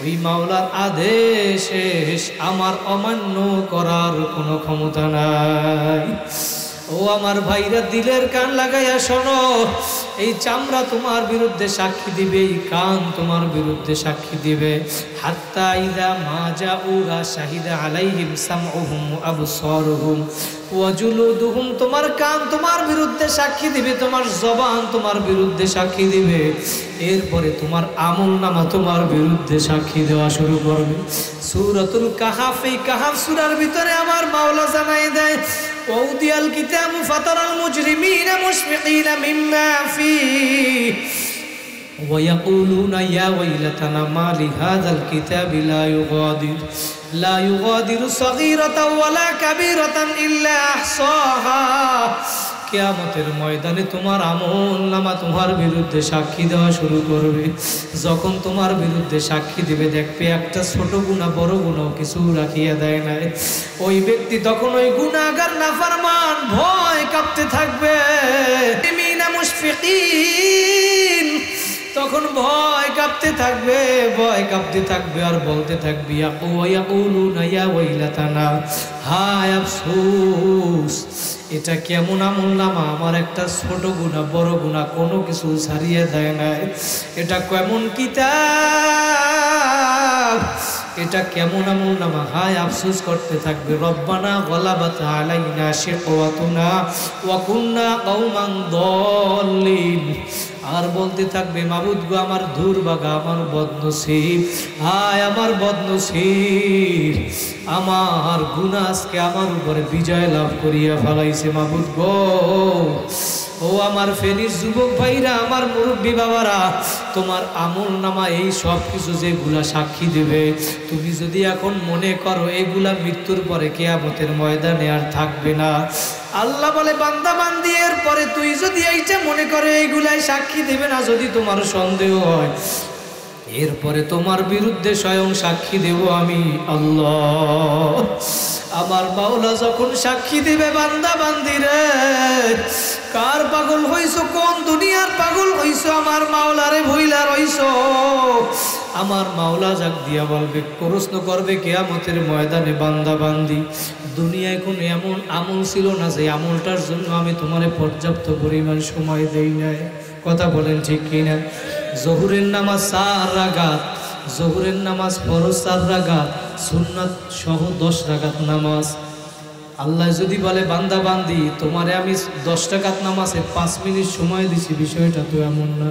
ওই মাওলার আদেশে আমার অমান্য করার কোনো ক্ষমতা নাই। ও আমার ভাইরা, দিলের কান লাগাইয়া শোনো, এই চামড়া তোমার বিরুদ্ধে সাক্ষী দিবে, এই কান তোমার বিরুদ্ধে সাক্ষী দিবে। হাত্তা ইযা মা জাউহা শাহিদা আলাইহিম সামউহুম ওয়া আবসারুহুম ওয়া জুলুদুহুম, তোমার কান তোমার বিরুদ্ধে সাক্ষী দিবে, তোমার জবান তোমার বিরুদ্ধে সাক্ষী দিবে, এরপরে তোমার আমলনামা তোমার বিরুদ্ধে সাক্ষী দেওয়া শুরু করবে। সূরাতুল কাহাফ, এই কাহাফ সূরার ভিতরে আমার মাওলা জানাই দেয়, وَوُضِعَ الْكِتَابُ فَتَرَى الْمُجْرِمِينَ مُشْفِقِينَ مِمَّا فِيهِ وَيَقُولُونَ يَا وَيْلَتَنَا مَا لِهَذَا الْكِتَابِ لَا يُغَادِرُ صَغِيرَةً وَلَا كَبِيرَةً إِلَّا أَحْصَاهَا। কিয়ামতের ময়দানে তোমার আমলনামা তোমার বিরুদ্ধে সাক্ষী দেওয়া শুরু করবে। যখন তোমার বিরুদ্ধে সাক্ষী দিবে, দেখবে একটা ছোট গুনাহ বড় গুনাহ কিছু রাখিয়া দেয় না। ওই ব্যক্তি তখন ওই গুনাহগার নাফরমান ভয় কাঁপতে থাকবে, মুশফিকিন, তখন ভয় কাঁপতে থাকবে, ভয় কাঁপতে থাকবে, আর বলতে থাকবে, ইয়াকুলুনা ইয়া ওয়াইলাতানা, হায় আফসোস, এটা কেমন আমলনামা, আমার একটা ছোট গুনাহ বড় গুনাহ কোনো কিছু ছাড়িয়ে দেয় না। এটা কেমন কিতাব, এটা কেমন আমলনামা, হায় আফসোস করতে থাকবে। রব্বানা গলাবাত আলাইনা শিকওয়াতুনা ওয়া কুননা কওমান দাল্লিন, আর বলতে থাকবে, মাবুদ গো, আমার দুর্ভাগা, আমার বদনসিব, হায় আমার বদনসিব, আমার গুনাহ আজকে আমার উপরে বিজয় লাভ করিয়া ফেলাইছে। মাবুদ গো, ও আমার ফেনীর যুবক ভাইরা, আমার মুরব্বী বাবারা, তোমার আমলনামা এই সব কিছু যেগুলা সাক্ষী দেবে, তুমি যদি এখন মনে করো এগুলা মৃত্যুর পরে কিয়ামতের ময়দানে আর থাকবে না, আল্লাহ বলে, বান্দা বান্দি, এর পরে তুই যদি এইটা মনে করে এইগুলাই সাক্ষী দেবে না, যদি তোমার সন্দেহ হয়, এরপরে তোমার বিরুদ্ধে স্বয়ং সাক্ষী দেব আমি আল্লাহ। আমার মাওলা যখন সাক্ষী দিবে, বান্দা বান্দিরে, কার পাগল হইছো, কোন দুনিয়ার পাগল হইছো, আমার মাওলারে ভুইলা রইছো, আমার মাওলা জাগ দিয়া বলবে, প্রশ্ন করবে কিয়ামতের ময়দানে, বান্দা বান্দি, দুনিয়ায় কোন এমন আমল ছিল না যে আমলটার জন্য আমি তোমারে পর্যাপ্ত পরিমাণ সময় দেই নাই? কথা বলেন ঠিক কিনা? জহুরের নামাজ 4 রাকাত, জহুরের নামাজ ফরজ 4 রাকাত, সুন্নাত সহ 10 রাকাত নামাজ। আল্লাহ যদি বলে, বান্দা বান্দি, তোমারে আমি 10 রাকাত নামাজে 5 মিনিট সময় দিছি, বিষয়টা তো এমন না।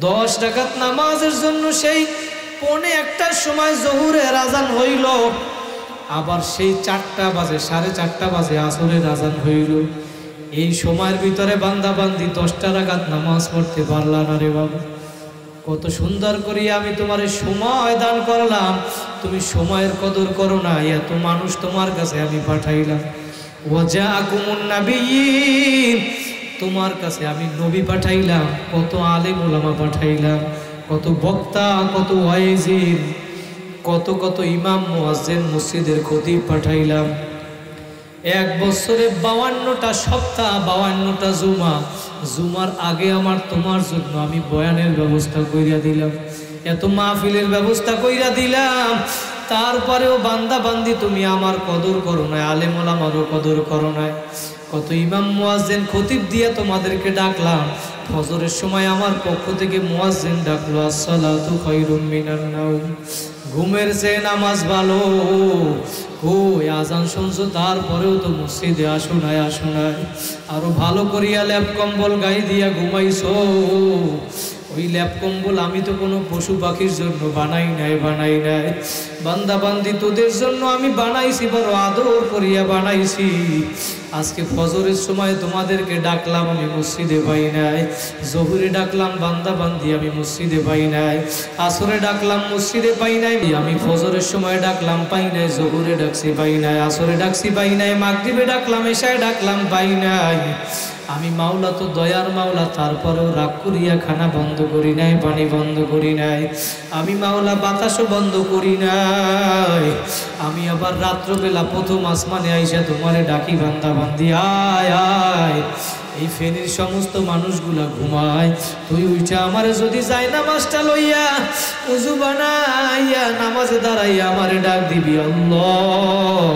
10 রাকাত নামাজের জন্য সেই 1:45 সময় জহুরের আজান হইল, আবার সেই 4টা বাজে, 4:30 বাজে আসরের আজান হইল। এই সময়ের ভিতরে বান্দা বান্দি 10টা রাকাত নামাজ পড়তে পারলা না রে বাবা। কত সুন্দর করিয়া আমি তোমার সময় দান করলাম, তুমি সময়ের কদর করো না। এত মানুষ তোমার কাছে আমি পাঠাইলাম, ওয়াজাকুমুন নাবিয়্যিন, তোমার কাছে আমি নবী পাঠাইলাম, কত আলেম ওলামা পাঠাইলাম, কত বক্তা, কত ওয়াইজিন, কত কত ইমাম মুয়াজ্জিন, মসজিদের খতিব পাঠাইলাম। 1 বছরে 52টা সপ্তাহ, 52টা জুমা, জুমার আগে আমার তোমার জন্য আমি বয়ানের ব্যবস্থা কইরা দিলাম, এত মাহফিলের ব্যবস্থা কইরা দিলাম। তারপরেও বান্দা বান্দি তুমি আমার কদর করো না, আলেম ওলামারও কদর করো না। কত ইমাম মুয়াজ্জিন খতিব দিয়ে তোমাদেরকে ডাকলাম, ফজরের সময় আমার পক্ষ থেকে মুয়াজ্জিন ডাকলো আসসালাতু খায়রুম মিনান নাওম, ঘুমের যে নামাজ ভালো। কই আজান শুনছো, তারপরেও তো মসজিদে আসো নাই, আরো ভালো করিয়া ল্যাপ কম্বল গায়ে দিয়া ঘুমাইছো। ওই ল্যাপ কম্বল আমি তো কোনো পশু পাখির জন্য বানাই নাই, বান্দা বান্দি তোদের জন্য আমি বানাইছি, বড় আদর করিয়া বানাইছি। আজকে ফজরের সময় তোমাদেরকে ডাকলাম, আমি মসজিদে পাই নাই। জহুরে ডাকলাম বান্দা বান্দি, আমি মসজিদে পাই নাই। আসরে ডাকলাম মসজিদে পাই নাই। আমি ফজরের সময় ডাকলাম পাই নাই, জহুরে ডাকছি পাই নাই, আসরে ডাকছি পাই নাই, মাগরিবে ডাকলাম, এশায় ডাকলাম পাই নাই। আমি মাওলা তো দয়ার মাওলা, তারপরেও রাগ করিয়া খানা বন্ধ করি নাই, পানি বন্ধ করি নাই, আমি মাওলা বাতাসও বন্ধ করি নাই। আমি আবার রাত্রবেলা প্রথম আসমানে আইসা তোমারে ডাকি বান্দা বান্দি আয় আয়। এই ফেনীর সমস্ত মানুষগুলা ঘুমায়, তুই উঠা আমারে যদি যাই নামাজটা লইয়া উজু বানাইয়া নামাজে দাঁড়াইয়া আমারে ডাক দিবি আল্লাহ।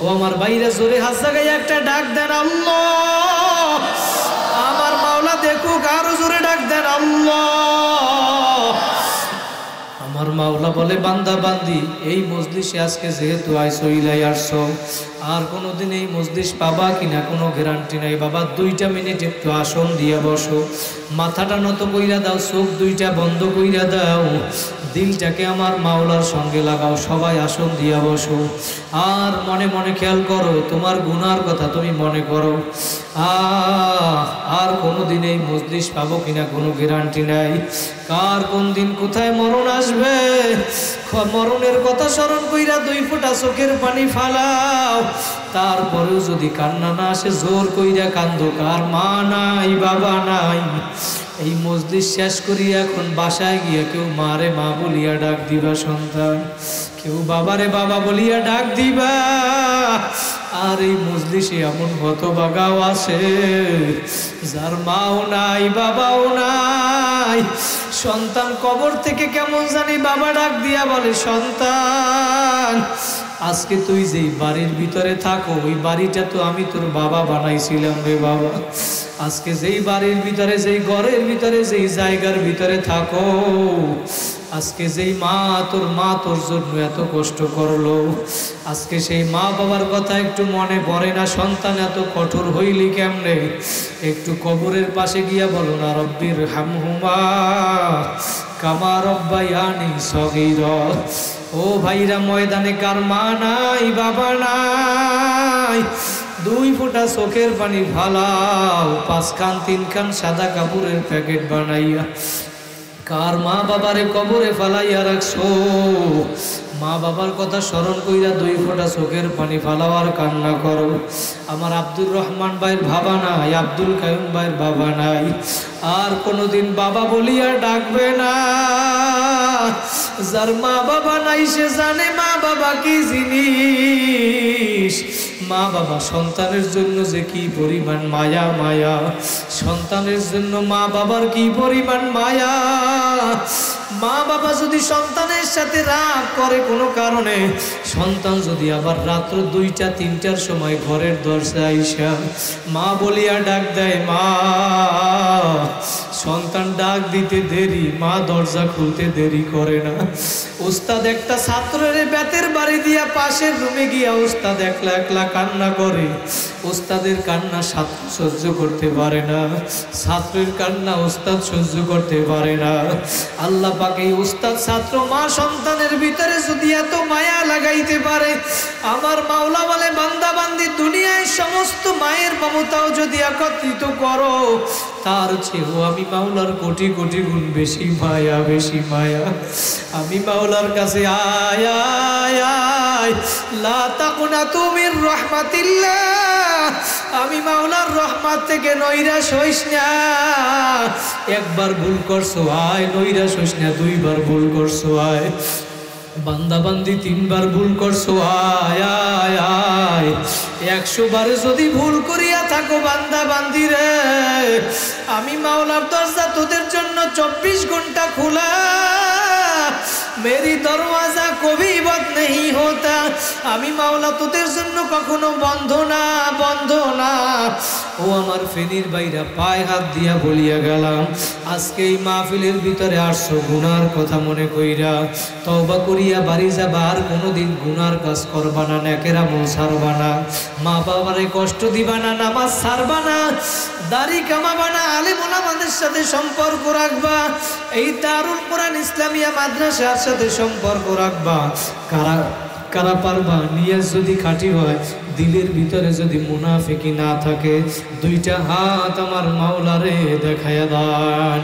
ও আমার বাইরে জোরে হাত জাগাইয়া একটা ডাক দেন আল্লাহ। আমার মাওলা দেখুক, আরো জোরে ডাক দেন আল্লাহ। আমার মাওলা বলে বান্দা বান্দি, এই মজলিসে আজকে যেহেতু আইসো ইলাই আসছো, আর কোনোদিন এই মজলিস পাবা কিনা কোনো গ্যারান্টি নাই। বাবা 2টা মিনিট একটু আসন দিয়া বসো, মাথাটা নত কইরা দাও, চোখ 2টা বন্ধ কইরা দাও, দিলটাকে আমার মাওলার সঙ্গে লাগাও। সবাই আসন দিয়া বসো, আর মনে মনে খেয়াল করো তোমার গুনার কথা তুমি মনে করো। আর কোনোদিন এই মজলিস পাবো কিনা কোনো গ্যারান্টি নাই। কার কোন দিন কোথায় মরণ আসবে, মরণের কথা স্মরণ কইরা 2 ফোঁটা চোখের পানি ফালাও। তারপরেও যদি কান্না না আসে, জোর কইরা কান্দো। কার মা নাই, বাবা নাই, এই মজলিস শেষ করিয়া এখন বাসায় গিয়া কেউ মারে মা বলিয়া ডাক দিবা সন্তান, কেউ বাবারে বাবা বলিয়া ডাক দিবা। আর এই মজলিসে এমন হতভাগাও আছে যার মাও নাই, বাবাও নাই। সন্তান কবর থেকে কেমন জানি বাবা ডাক দিয়া বলে, সন্তান আজকে তুই যেই বাড়ির ভিতরে থাকো, ওই বাড়িটা তো আমি তোর বাবা বানাইছিলাম রে বাবা। আজকে যেই বাড়ির ভিতরে, যেই ঘরের ভিতরে, যেই জায়গার ভিতরে থাকো, আজকে যেই মা তোর জন্য এত কষ্ট করলো, আজকে সেই মা বাবার কথা একটু মনে পড়ে না? সন্তান এত কঠোর হইলি কেমনে? একটু কবরের পাশে গিয়া বলো না, রব্বির হামহুমা কামা রব্বায়ানি সগীরা। ও ভাইরা, ময়দানে কার মা নাই, বাবা নাই, 2 ফোঁটা চোখের পানি ফালাও, 5 খান 3 খান সাদা কাপড়ের প্যাকেট বানাইয়া কার মা বাবারে কবরে ফালাইয়া রাখছো? মা বাবার কথা স্মরণ কইরা 2 ফোঁটা চোখের পানি ফালাও আর কান্না করো। আমার আব্দুর রহমান ভাইয়ের বাবা নাই, আব্দুল কায়ুম ভাইয়ের বাবা নাই, আর কোনোদিন বাবা বলিয়া ডাকবে না। যার মা বাবা নাই সে জানে মা বাবা কি জিনিস। মা বাবা সন্তানের জন্য যে কি পরিমাণ মায়া, সন্তানের জন্য মা বাবার কি পরিমাণ মায়া। মা বাবা যদি সন্তানের সাথে রাগ করে কোনো কারণে, সন্তান যদি আবার রাত্র 2টা 3টার সময় ঘরের দরজা আইসা মা বলিয়া ডাক দেয়, মা, সন্তান ডাক দিতে দেরি, মা দরজা খুলতে দেরি করে না। উস্তাদ একটা ছাত্রের বেতের বাড়ি দিয়া পাশের রুমে গিয়া উস্তাদ একলা একলা কান্না করে। উস্তাদের কান্না ছাত্র সহ্য করতে পারে না, ছাত্রের কান্না উস্তাদ সহ্য করতে পারে না। আল্লাহ পাক এই উস্তাদ ছাত্র মা সন্তানের ভিতরে যদি এত মায়া লাগাইতে পারে, আমার মাওলা বলে বান্দা বান্দি দুনিয়ায় সমস্ত মায়ের মমতাও যদি একত্রিত করো, তার চেয়েও আমি মাওলার কোটি কোটি গুণ বেশি মায়া, বেশি মায়া। আমি মাওলার কাছে আয় আয় আয়, লা তাকুনাতু মির রাহমাতিল্লাহ। আমি মাওলার রহমত থেকে নৈরাশ হইস না। একবার ভুল করছো আয়, নৈরাশ হইস না। 2বার ভুল করছো আয়, বান্দা বান্দি 3বার ভুল করছো আয় আয় আয়। 100 বারে যদি ভুল করিয়া থাকো বান্দা বান্দি রে, আমি মাওলার দরজা তোদের জন্য 24 ঘন্টা খোলা। मेरी दरवाजा कभी बंद नहीं होता। আমি মাওলা তোদের জন্য কখনো বন্ধ না, বন্ধ না। ও আমার ফেনীর বাইরা পায়ে হাত দিয়া বলিয়া গেলাম, আজকে এই মাহফিলের ভিতরে আসছো গুনার কথা মনে কইরা, তওবা করিয়া বাড়ি যাবা, আর কোনোদিন গুনার কাজ করবা না, নেকের আমল ছাড়বা না, মা বাবারে কষ্ট দিবা না, নামাজ ছাড়বা না, দাড়ি কামাবা না, আলেম ওলামাদের সাথে সম্পর্ক রাখবা, এই দারুল কোরআন ইসলামিয়া মাদ্রাসার সাথে সম্পর্ক রাখবা। কারা কারা পারবা? নিয়াজ যদি খাঁটি হয়, দিলের ভিতরে যদি মুনাফিকি না থাকে, দুইটা হাত আমার মাওলারে দেখায়া দেন।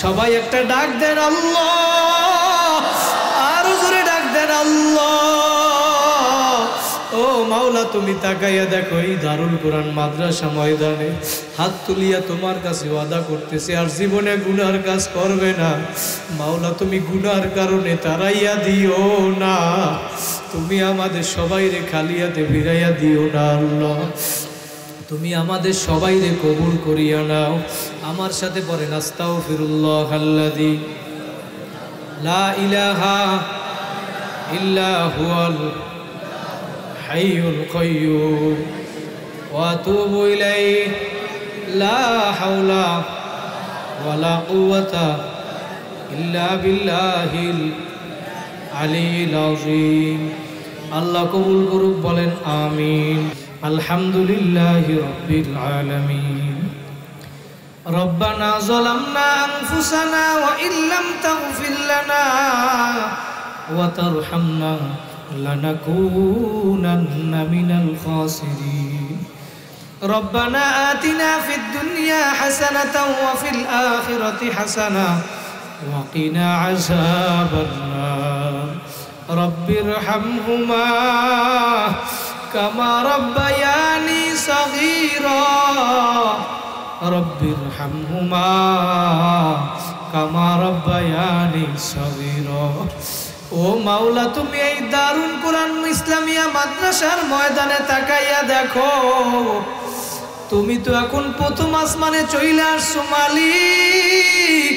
সবাই একটা ডাক দেন আল্লাহ, আরো জোরে ডাক দেন আল্লাহ। ও মাওলা, তুমি তাকাইয়া দেখো এই দারুল কোরআন মাদ্রাসা ময়দানে হাত তুলিয়া তোমার কাছে ওয়াদা করতেছে আর জীবনে গুনার কাজ করবে না। মাওলা, তুমি গুনার কারণে তারাইয়া দিও না, তুমি আমাদের সবাইরে খালিয়াতে ফিরাইয়া দিও না আল্লাহ, তুমি আমাদের সবাইরে কবুল করিয়া নাও। আমার সাথে পড়েন আস্তাগফিরুল্লাহ আল্লাযী লা ইলাহা ইল্লা হুয়াল হাইয়ুল কাইয়্যুম ওয়া আতুবু ইলাইহি লা হাওলা ওয়ালা কুওয়াতা ইল্লা বিল্লাহিল আলিয়্যিল আযীম। আল্লাহ কবুল করুক, বলেন আমিন। আলহামদুলিল্লাহি রাব্বিল আলামিন। রব্বানা যালামনা আনফুসানা ওয়া ইল্লাম তাগফির লানা ওয়া তারহামনা লানাকুনান্না মিনাল খাসিরিন। রব্বানা আতিনা ফিদ দুনিয়া হাসানাতাও ওয়া ফিল আখিরাতি হাসানা ওয়া কিনা আযাবান নার। রব্বিরহামহুমা কামা রাব্বায়ানি সাগীরা। রব্বিরহামহুমা কামা রাব্বায়ানি সাগীরা। ও মাওলা, তুমি এই দারুল কোরআন ইসলামিয়া মাদ্রাসার ময়দানে তাকাইয়া দেখো, তুমি তো এখন প্রথম আসমানে চলে আসছো মালিক।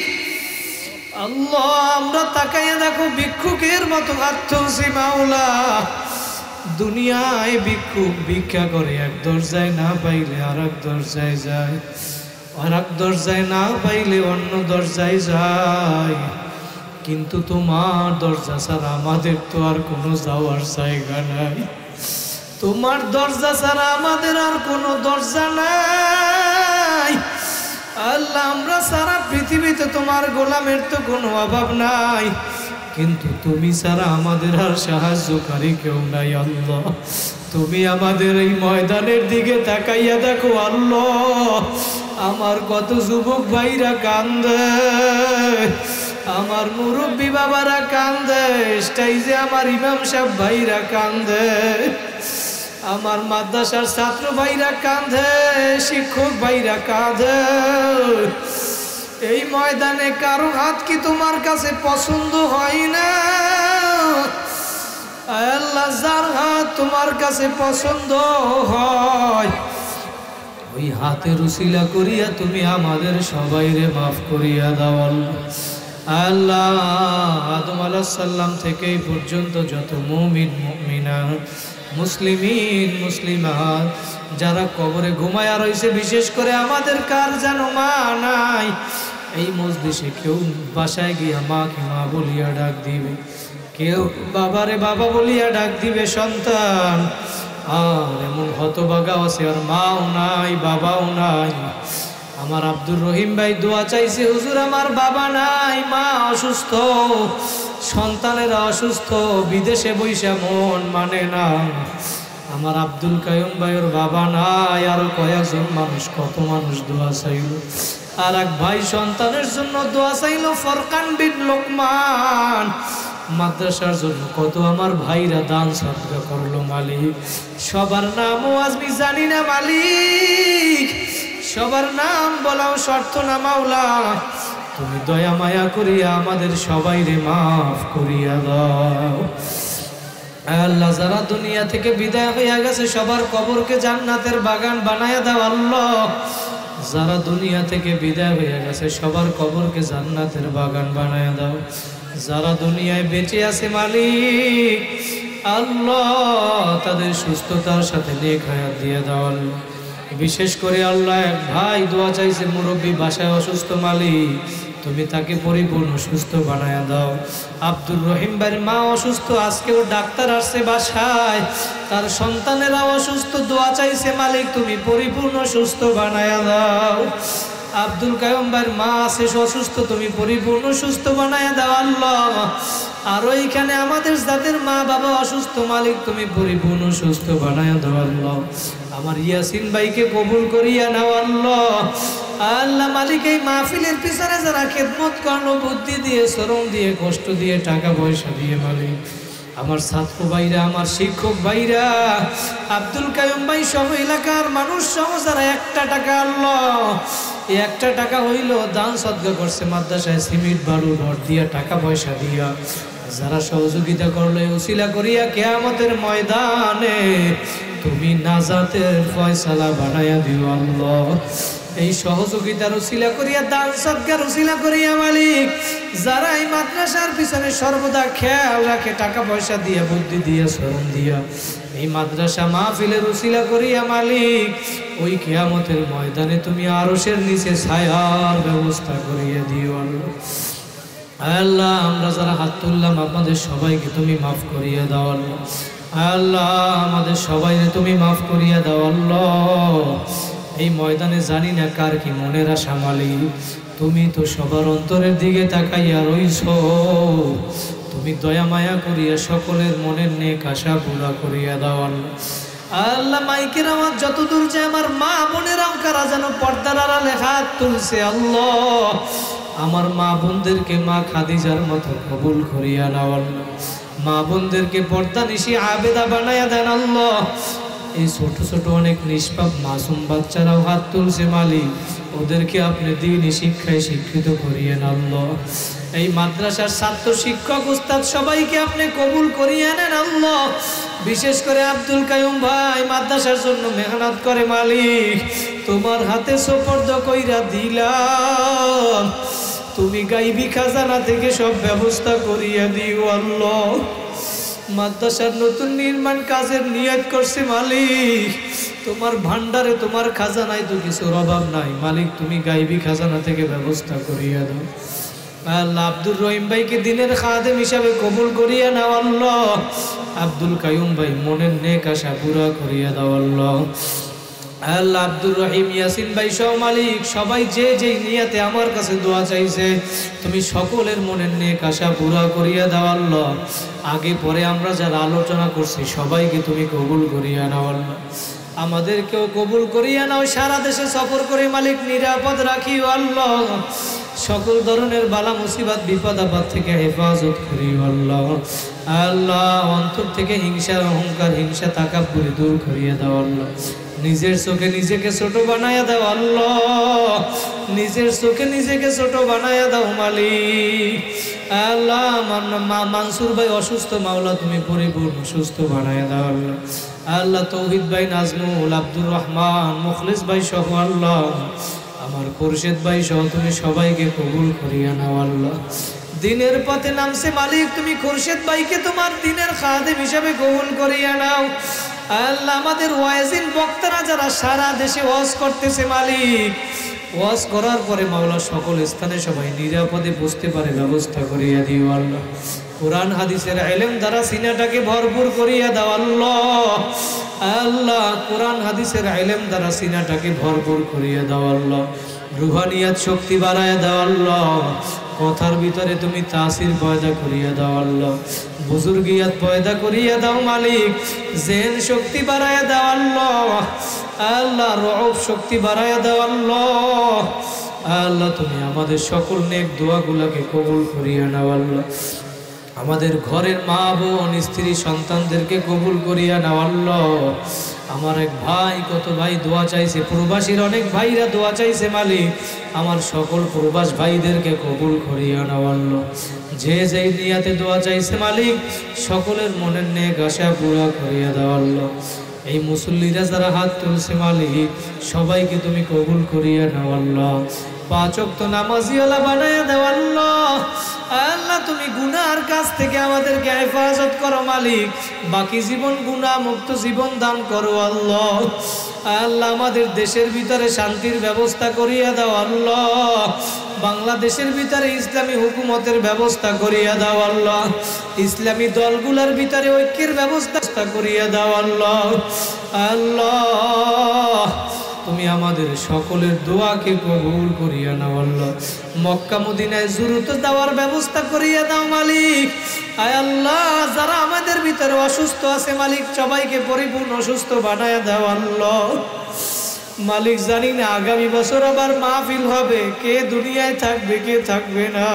আল্লাহ, আমরা তাকাইয়া দেখো ভিক্ষুকের মতো ভাবছি মাওলা। দুনিয়ায় ভিক্ষুক ভিক্ষা করে, এক দরজায় না পাইলে আর এক দরজায় যায়, আর এক দরজায় না পাইলে অন্য দরজায় যায়, কিন্তু তোমার দরজা ছাড়া আমাদের তো আর কোনো যাওয়ার জায়গা নাই। তোমার দরজা ছাড়া আমাদের আর কোনো দরজা নাই। আল্লাহ, আমরা সারা পৃথিবীতে তোমার গোলামের তো কোনো অভাব নাই, কিন্তু তুমি ছাড়া আমাদের আর সাহায্যকারী কেউ নাই। আল্লাহ, তুমি আমাদের এই ময়দানের দিকে তাকাইয়া দেখো আল্লাহ, আমার কত যুবক ভাইরা কান্দে, আমার মুরব্বী বাবারা কান্দে, স্টেজে আমার ইমাম সাহেব ভাইরা কান্দে, আমার মাদ্রাসার ছাত্র ভাইরা কাঁদে, শিক্ষক ভাইরা কাঁদে। এই ময়দানে কারো হাত কি তোমার কাছে পছন্দ হয় না? আল্লাহ, যার হাত তোমার কাছে পছন্দ হয়, ওই হাতের উসিলা করিয়া তুমি আমাদের সবাইরে মাফ করিয়া দাও। আল্লাহ, আদম আলাইহিস সালাম থেকে এই পর্যন্ত যত মুমিন মুমিনাত, মুসলিমিন মুসলিমাত যারা কবরে ঘুমায়া রয়েছে, বিশেষ করে আমাদের কার যেন মা নাই, এই মজলিসে কেউ বাসায় গিয়া মাকে মা বলিয়া ডাক দিবে, কেউ বাবারে বাবা বলিয়া ডাক দিবে সন্তান। আর এমন হতভাগা আছে আর মাও নাই বাবাও নাই। আমার আব্দুর রহিম ভাই দোয়া চাইছে, হুজুর আমার বাবা নাই, মা অসুস্থ, সন্তানেরা অসুস্থ, বিদেশে বৈশা মন মানে না। আমার আব্দুল কায়ুম ভাইয়ের বাবা নাই, আরো কয়েকজন মানুষ, কত মানুষ দোয়া চাইল। আর এক ভাই সন্তানের জন্য দোয়া চাইল, ফরকান বিন লোকমান। মাদ্রাসার জন্য কত আমার ভাইরা দান সদকা করলো মালিক, সবার নামও আজমি জানি না মালিক, সবার নাম বলাও শর্ত না মাওলা। তুমি দয়া মায়া করিয়া আমাদের সবাইরে মাফ করিয়া দাও। আল্লাহ, যারা দুনিয়া থেকে বিদায় হইয়া গেছে সবার কবরকে জান্নাতের বাগান বানায়া দাও আল্লাহ। যারা দুনিয়া থেকে বিদায় হইয়া গেছে সবার কবরকে জান্নাতের বাগান বানায়া দাও। যারা দুনিয়ায় বেঁচে আছে মালিক আল্লাহ তাদের সুস্থতার সাথে নেক হায়াত দিয়ে দাও আল্লাহ। বিশেষ করে আল্লাহ এক ভাই দোয়া চাইছে, মুরব্বী বাসায় অসুস্থ মালিক তুমি তাকে পরিপূর্ণ সুস্থ বানায়া দাও। আব্দুর রহিম ভাইয়ের মা অসুস্থ, আজকেও ডাক্তার আসছে বাসায়, তার সন্তানেরা অসুস্থ, দোয়া চাইছে মালিক তুমি পরিপূর্ণ সুস্থ বানায়া দাও। আব্দুল কায়ুম ভাইয়ের মা আছে অসুস্থ, তুমি পরিপূর্ণ সুস্থ বানায়া দাও আল্লাহ। আর ওইখানে আমাদের যাদের মা বাবা অসুস্থ মালিক তুমি পরিপূর্ণ সুস্থ বানায়া দাও আল্লাহ। আমার ইয়াসিন ভাইকে কবুল করিয়া নাও আল্লাহ। আল্লাহ মালিক এই মাহফিলের পিছনে যারা খেদমত করলো বুদ্ধি দিয়ে, শ্রম দিয়ে, কষ্ট দিয়ে, টাকা পয়সা দিয়ে মালিক, আমার ছাত্র ভাইরা, আমার শিক্ষক ভাইরা, আব্দুল কায়ুম ভাই সহ এলাকার মানুষ সহ যারা একটা টাকা আল্লাহ এই একটা টাকা হইল দান সদকা করছে, মাদ্রাসায় সিমেন্ট বালু রড দিয়া, টাকা পয়সা দিয়া যারা সহযোগিতা করলো উসিলা করিয়া কিয়ামতের ময়দানে তুমি নাজাতের ফয়সালা বানায়া দিও আল্লাহ। এই সহযোগিতার উসিলা করিয়া, দান সদকার উসিলা করিয়া মালিক যারা এই মাদ্রাসার পিছনে সর্বদা খেয়াল রাখে, টাকা পয়সা দিয়া, বুদ্ধি দিয়া, শ্রম দিয়া, এই মাদ্রাসা মাহফিলের উসিলা করিয়া মালিক ওই কিয়ামতের ময়দানে তুমি আরশের নিচে ছায়ার ব্যবস্থা করিয়া দিও আল্লাহ। আল্লাহ আমরা যারা হাত তুললাম আপনাদের সবাইকে তুমি মাফ করিয়া দাও আল্লাহ। আল্লাহ আমাদের সবাইকে তুমি মাফ করিয়া দাও আল্লাহ। এই ময়দানে জানি না কার কি মনের আশা মালিক, তুমি তো সবার অন্তরের দিকে তাকাইয়া রইছ, তুমি দয়া মায়া করিয়া সকলের মনের নেক আশা পুরা করিয়া দাও আল্লাহ। আল্লাহ মাইকের আমার যতদূর যে আমার মা বোনেরাও কারা যেন পর্দার আড়ালে হাত তুলছে আল্লাহ, আমার মা বোনদেরকে মা খাদিজার মতো কবুল করিয়া নাও আল্লাহ। মা বোনদেরকে পর্দা নিশি আবেদা বানায়া দেন আল্লাহ। এই ছোট ছোট অনেক নিষ্পাপ মাসুম বাচ্চারাও হাত তুলছে মালিক, ওদেরকে আপনি দ্বীনি শিক্ষায় শিক্ষিত করিয়েন আল্লাহ। এই মাদ্রাসার ছাত্র শিক্ষক উস্তাদ সবাইকে আপনি কবুল করিয়ে নেন আল্লাহ। বিশেষ করে আব্দুল কায়ুম ভাই মাদ্রাসার জন্য মেহনত করে মালিক, তোমার হাতে সুপর্দ কইরা দিলাম, তুমি গাইবি খাজানা থেকে সব ব্যবস্থা করিয়া দিও আল্লাহ। মাদ্রাসার নতুন নির্মাণ কাজের নিয়ত করছে মালিক, তোমার ভান্ডারে তোমার খাজানায় তো কিছুর অভাব নাই মালিক, তুমি গাইবি খাজানা থেকে ব্যবস্থা করিয়া দাও আল্লাহ। আব্দুর রহিম ভাইকে দিনের খাদেম হিসাবে কবুল করিয়া নাও আল্লাহ। আব্দুল কায়ুম ভাই মনের নেক আশা পুরা করিয়া দাও আল্লাহ। আল্লাহ আব্দুর রহিম, ইয়াসিন ভাই সহ মালিক সবাই যে যেই নিয়াতে আমার কাছে দোয়া চাইছে তুমি সকলের মনের নেক আশা পুরা করিয়া দাও আল্লাহ। আগে পরে আমরা যারা আলোচনা করছি সবাইকে তুমি কবুল করিয়া নাও আল্লাহ। আমাদেরকেও কবুল করিয়া নাও, সারা দেশে সফর করে মালিক নিরাপদ রাখিও আল্লাহ। সকল ধরনের বালা মুসিবত বিপদ আপদ থেকে হেফাজত করিও আল্লাহ। আল্লাহ অন্তর থেকে হিংসা, অহংকার, হিংসা, তাকাব্বুরি দূর করিয়া দাও আল্লাহ। নিজের চোখে নিজেকে ছোট বানায়া দাও আল্লাহ, নিজের চোখে নিজেকে ছোট বানায়া দাও মালিক। আল্লাহ আমার মানসুর ভাই অসুস্থ, মাওলা তুমি পরিপূর্ণ সুস্থ বানায়া দাও আল্লাহ। আল্লাহ তৌহিদ ভাই, নাজমুল, আব্দুর রহমান, মুখলিস ভাই সহ আল্লাহ আমার খুরশেদ ভাই সহ তুমি সবাইকে কবুল করিয়া নাও আল্লাহ। দিনের পথে নামছে মালিক, তুমি খুরশেদ ভাইকে তোমার দিনের খাদেম হিসাবে কবুল করিয়া নাও আল্লাহ। আমাদের ওয়াইজিন বক্তারা যারা সারা দেশে ওয়াজ করতেছে মালিক, ওয়াজ করার পরে মাওলা সকল স্থানে সবাই নিরাপদে বুঝতে পারে ব্যবস্থা করিয়া দিও আল্লাহ। কোরআন হাদিসের ইলম দ্বারা সিনাটাকে ভরপুর করিয়া দাও আল্লাহ। আল্লাহ কোরআন হাদিসের ইলম দ্বারা সিনাটাকে ভরপুর করিয়া দাও আল্লাহ। রুহানিয়াত শক্তি বাড়ায়া দাও আল্লাহ। কথার ভিতরে তুমি তাসির পয়দা করিয়া দাও আল্লাহ। বুজুর্গিয়াত পয়দা করিয়া দাও মালিক। জেন শক্তি বাড়ায়া দাও আল্লাহ। আল্লাহ রউফ শক্তি বাড়ায়া দাও আল্লাহ। আল্লাহ তুমি আমাদের সকল নেক দোয়াগুলোকে কবুল করিয়া নাও আল্লাহ। আমাদের ঘরের মা বোন স্ত্রী সন্তানদেরকে কবুল করিয়া নাও আল্লাহ। আমার এক ভাই, কত ভাই দোয়া চাইছে, প্রবাসীর অনেক ভাইরা দোয়া চাইছে মালিক, আমার সকল প্রবাস ভাইদেরকে কবুল করিয়া নাও আল্লাহ। যে যেই নিয়াতে দোয়া চাইছে মালিক সকলের মনের নেক আশা পুরা করিয়া দাও আল্লাহ। এই মুসল্লিরা যারা হাত তুলছে মালিক সবাইকে তুমি কবুল করিয়া নাও আল্লাহ। 5 ওয়াক্ত নামাজিওয়ালা বানায়া দাও আল্লাহ। আল্লাহ তুমি গুনার কাছ থেকে আমাদেরকে হেফাজত করো মালিক, বাকি জীবন গুনাহ মুক্ত জীবন দান করো আল্লাহ। আল্লাহ আমাদের দেশের ভিতরে শান্তির ব্যবস্থা করিয়া দাও আল্লাহ, বাংলাদেশের ভিতরে ইসলামী হুকুমতের ব্যবস্থা করিয়া দাও আল্লাহ, ইসলামী দলগুলোর ভিতরে ঐক্যের ব্যবস্থা করিয়া দাও আল্লাহ। আল্লাহ তুমি আমাদের সকলের দোয়াকে কবুল করিয়া নাও আল্লাহ। মক্কা মদিনায় জুরুত দেওয়ার ব্যবস্থা করিয়া দাও মালিক। আয় আল্লাহ যারা আমাদের ভিতরে অসুস্থ আছে মালিক, সবাইকে পরিপূর্ণ সুস্থ বানায়া দাও আল্লাহ। মালিক জানি না আগামী বছর আবার মাহফিল হবে, কে দুনিয়ায় থাকবে কে থাকবে না।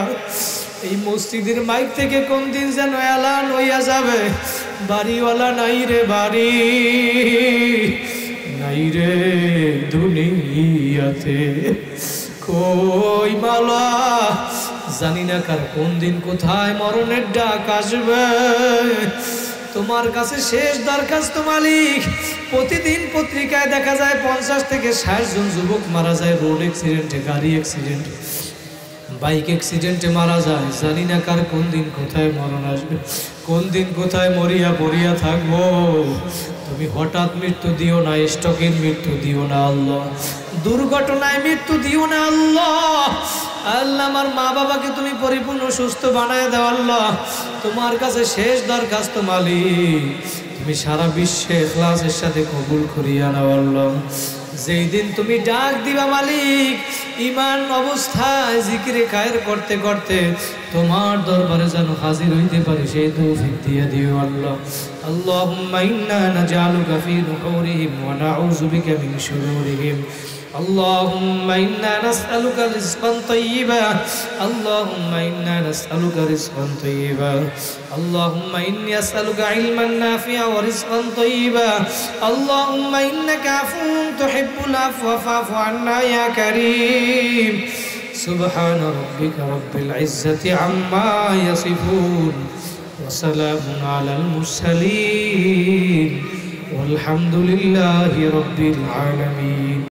এই মসজিদের মাইক থেকে কোন দিন যেন এলান হইয়া যাবে, বাড়িওয়ালা নাই রে বাড়ি, নাই রে দুনিয়াতে, কই মালা জানি না কার কোন দিন কোথায় মরণের ডাক আসবে। তোমার কাছে শেষ দরখাস্ত মালিক, প্রতিদিন পত্রিকায় দেখা যায় 50 থেকে 60 জন যুবক মারা যায় রোড অ্যাক্সিডেন্টে, গাড়ি অ্যাক্সিডেন্ট, বাইক অ্যাক্সিডেন্টে মারা যায়। জানি না কার কোন দিন কোথায় মরণ আসবে, কোন দিন কোথায় মরিয়া পড়িয়া থাকবো। তুমি হঠাৎ মৃত্যু দিও না, স্ট্রোকের মৃত্যু দিও না আল্লাহ, দুর্ঘটনায় মৃত্যু দিও না আল্লাহ। আল্লাহ আমার মা বাবাকে তুমি পরিপূর্ণ সুস্থ বানায় দাও আল্লাহ। তোমার কাছে শেষ দরখাস্ত মালিক, তুমি সারা বিশ্বে ইখলাসের সাথে কবুল করিয়া নাও আল্লাহ। যেই দিন তুমি ডাক দিবা মালিক, ঈমান অবস্থায় জিকিরে খায়ের করতে করতে তোমার দরবারে যেন হাজির হইতে পারি, সেই তৌফিক দিয়ে দিও আল্লাহ। আল্লাহুম্মা ইন্না নাজআলুকা ফি নুহুরিহিম ওয়া নাউযু বিকা মিন শুরুরিহিম। اللهم إنا نسألك رزقا طيبا، اللهم إنا نسألك رزقا طيبا، اللهم إني أسألك علما نافعا ورزقا طيبا، اللهم إنك عفو تحب العفو فاعف عنا يا كريم. سبحان ربك رب العزة عما يصفون وسلام على المرسلين والحمد لله رب العالمين.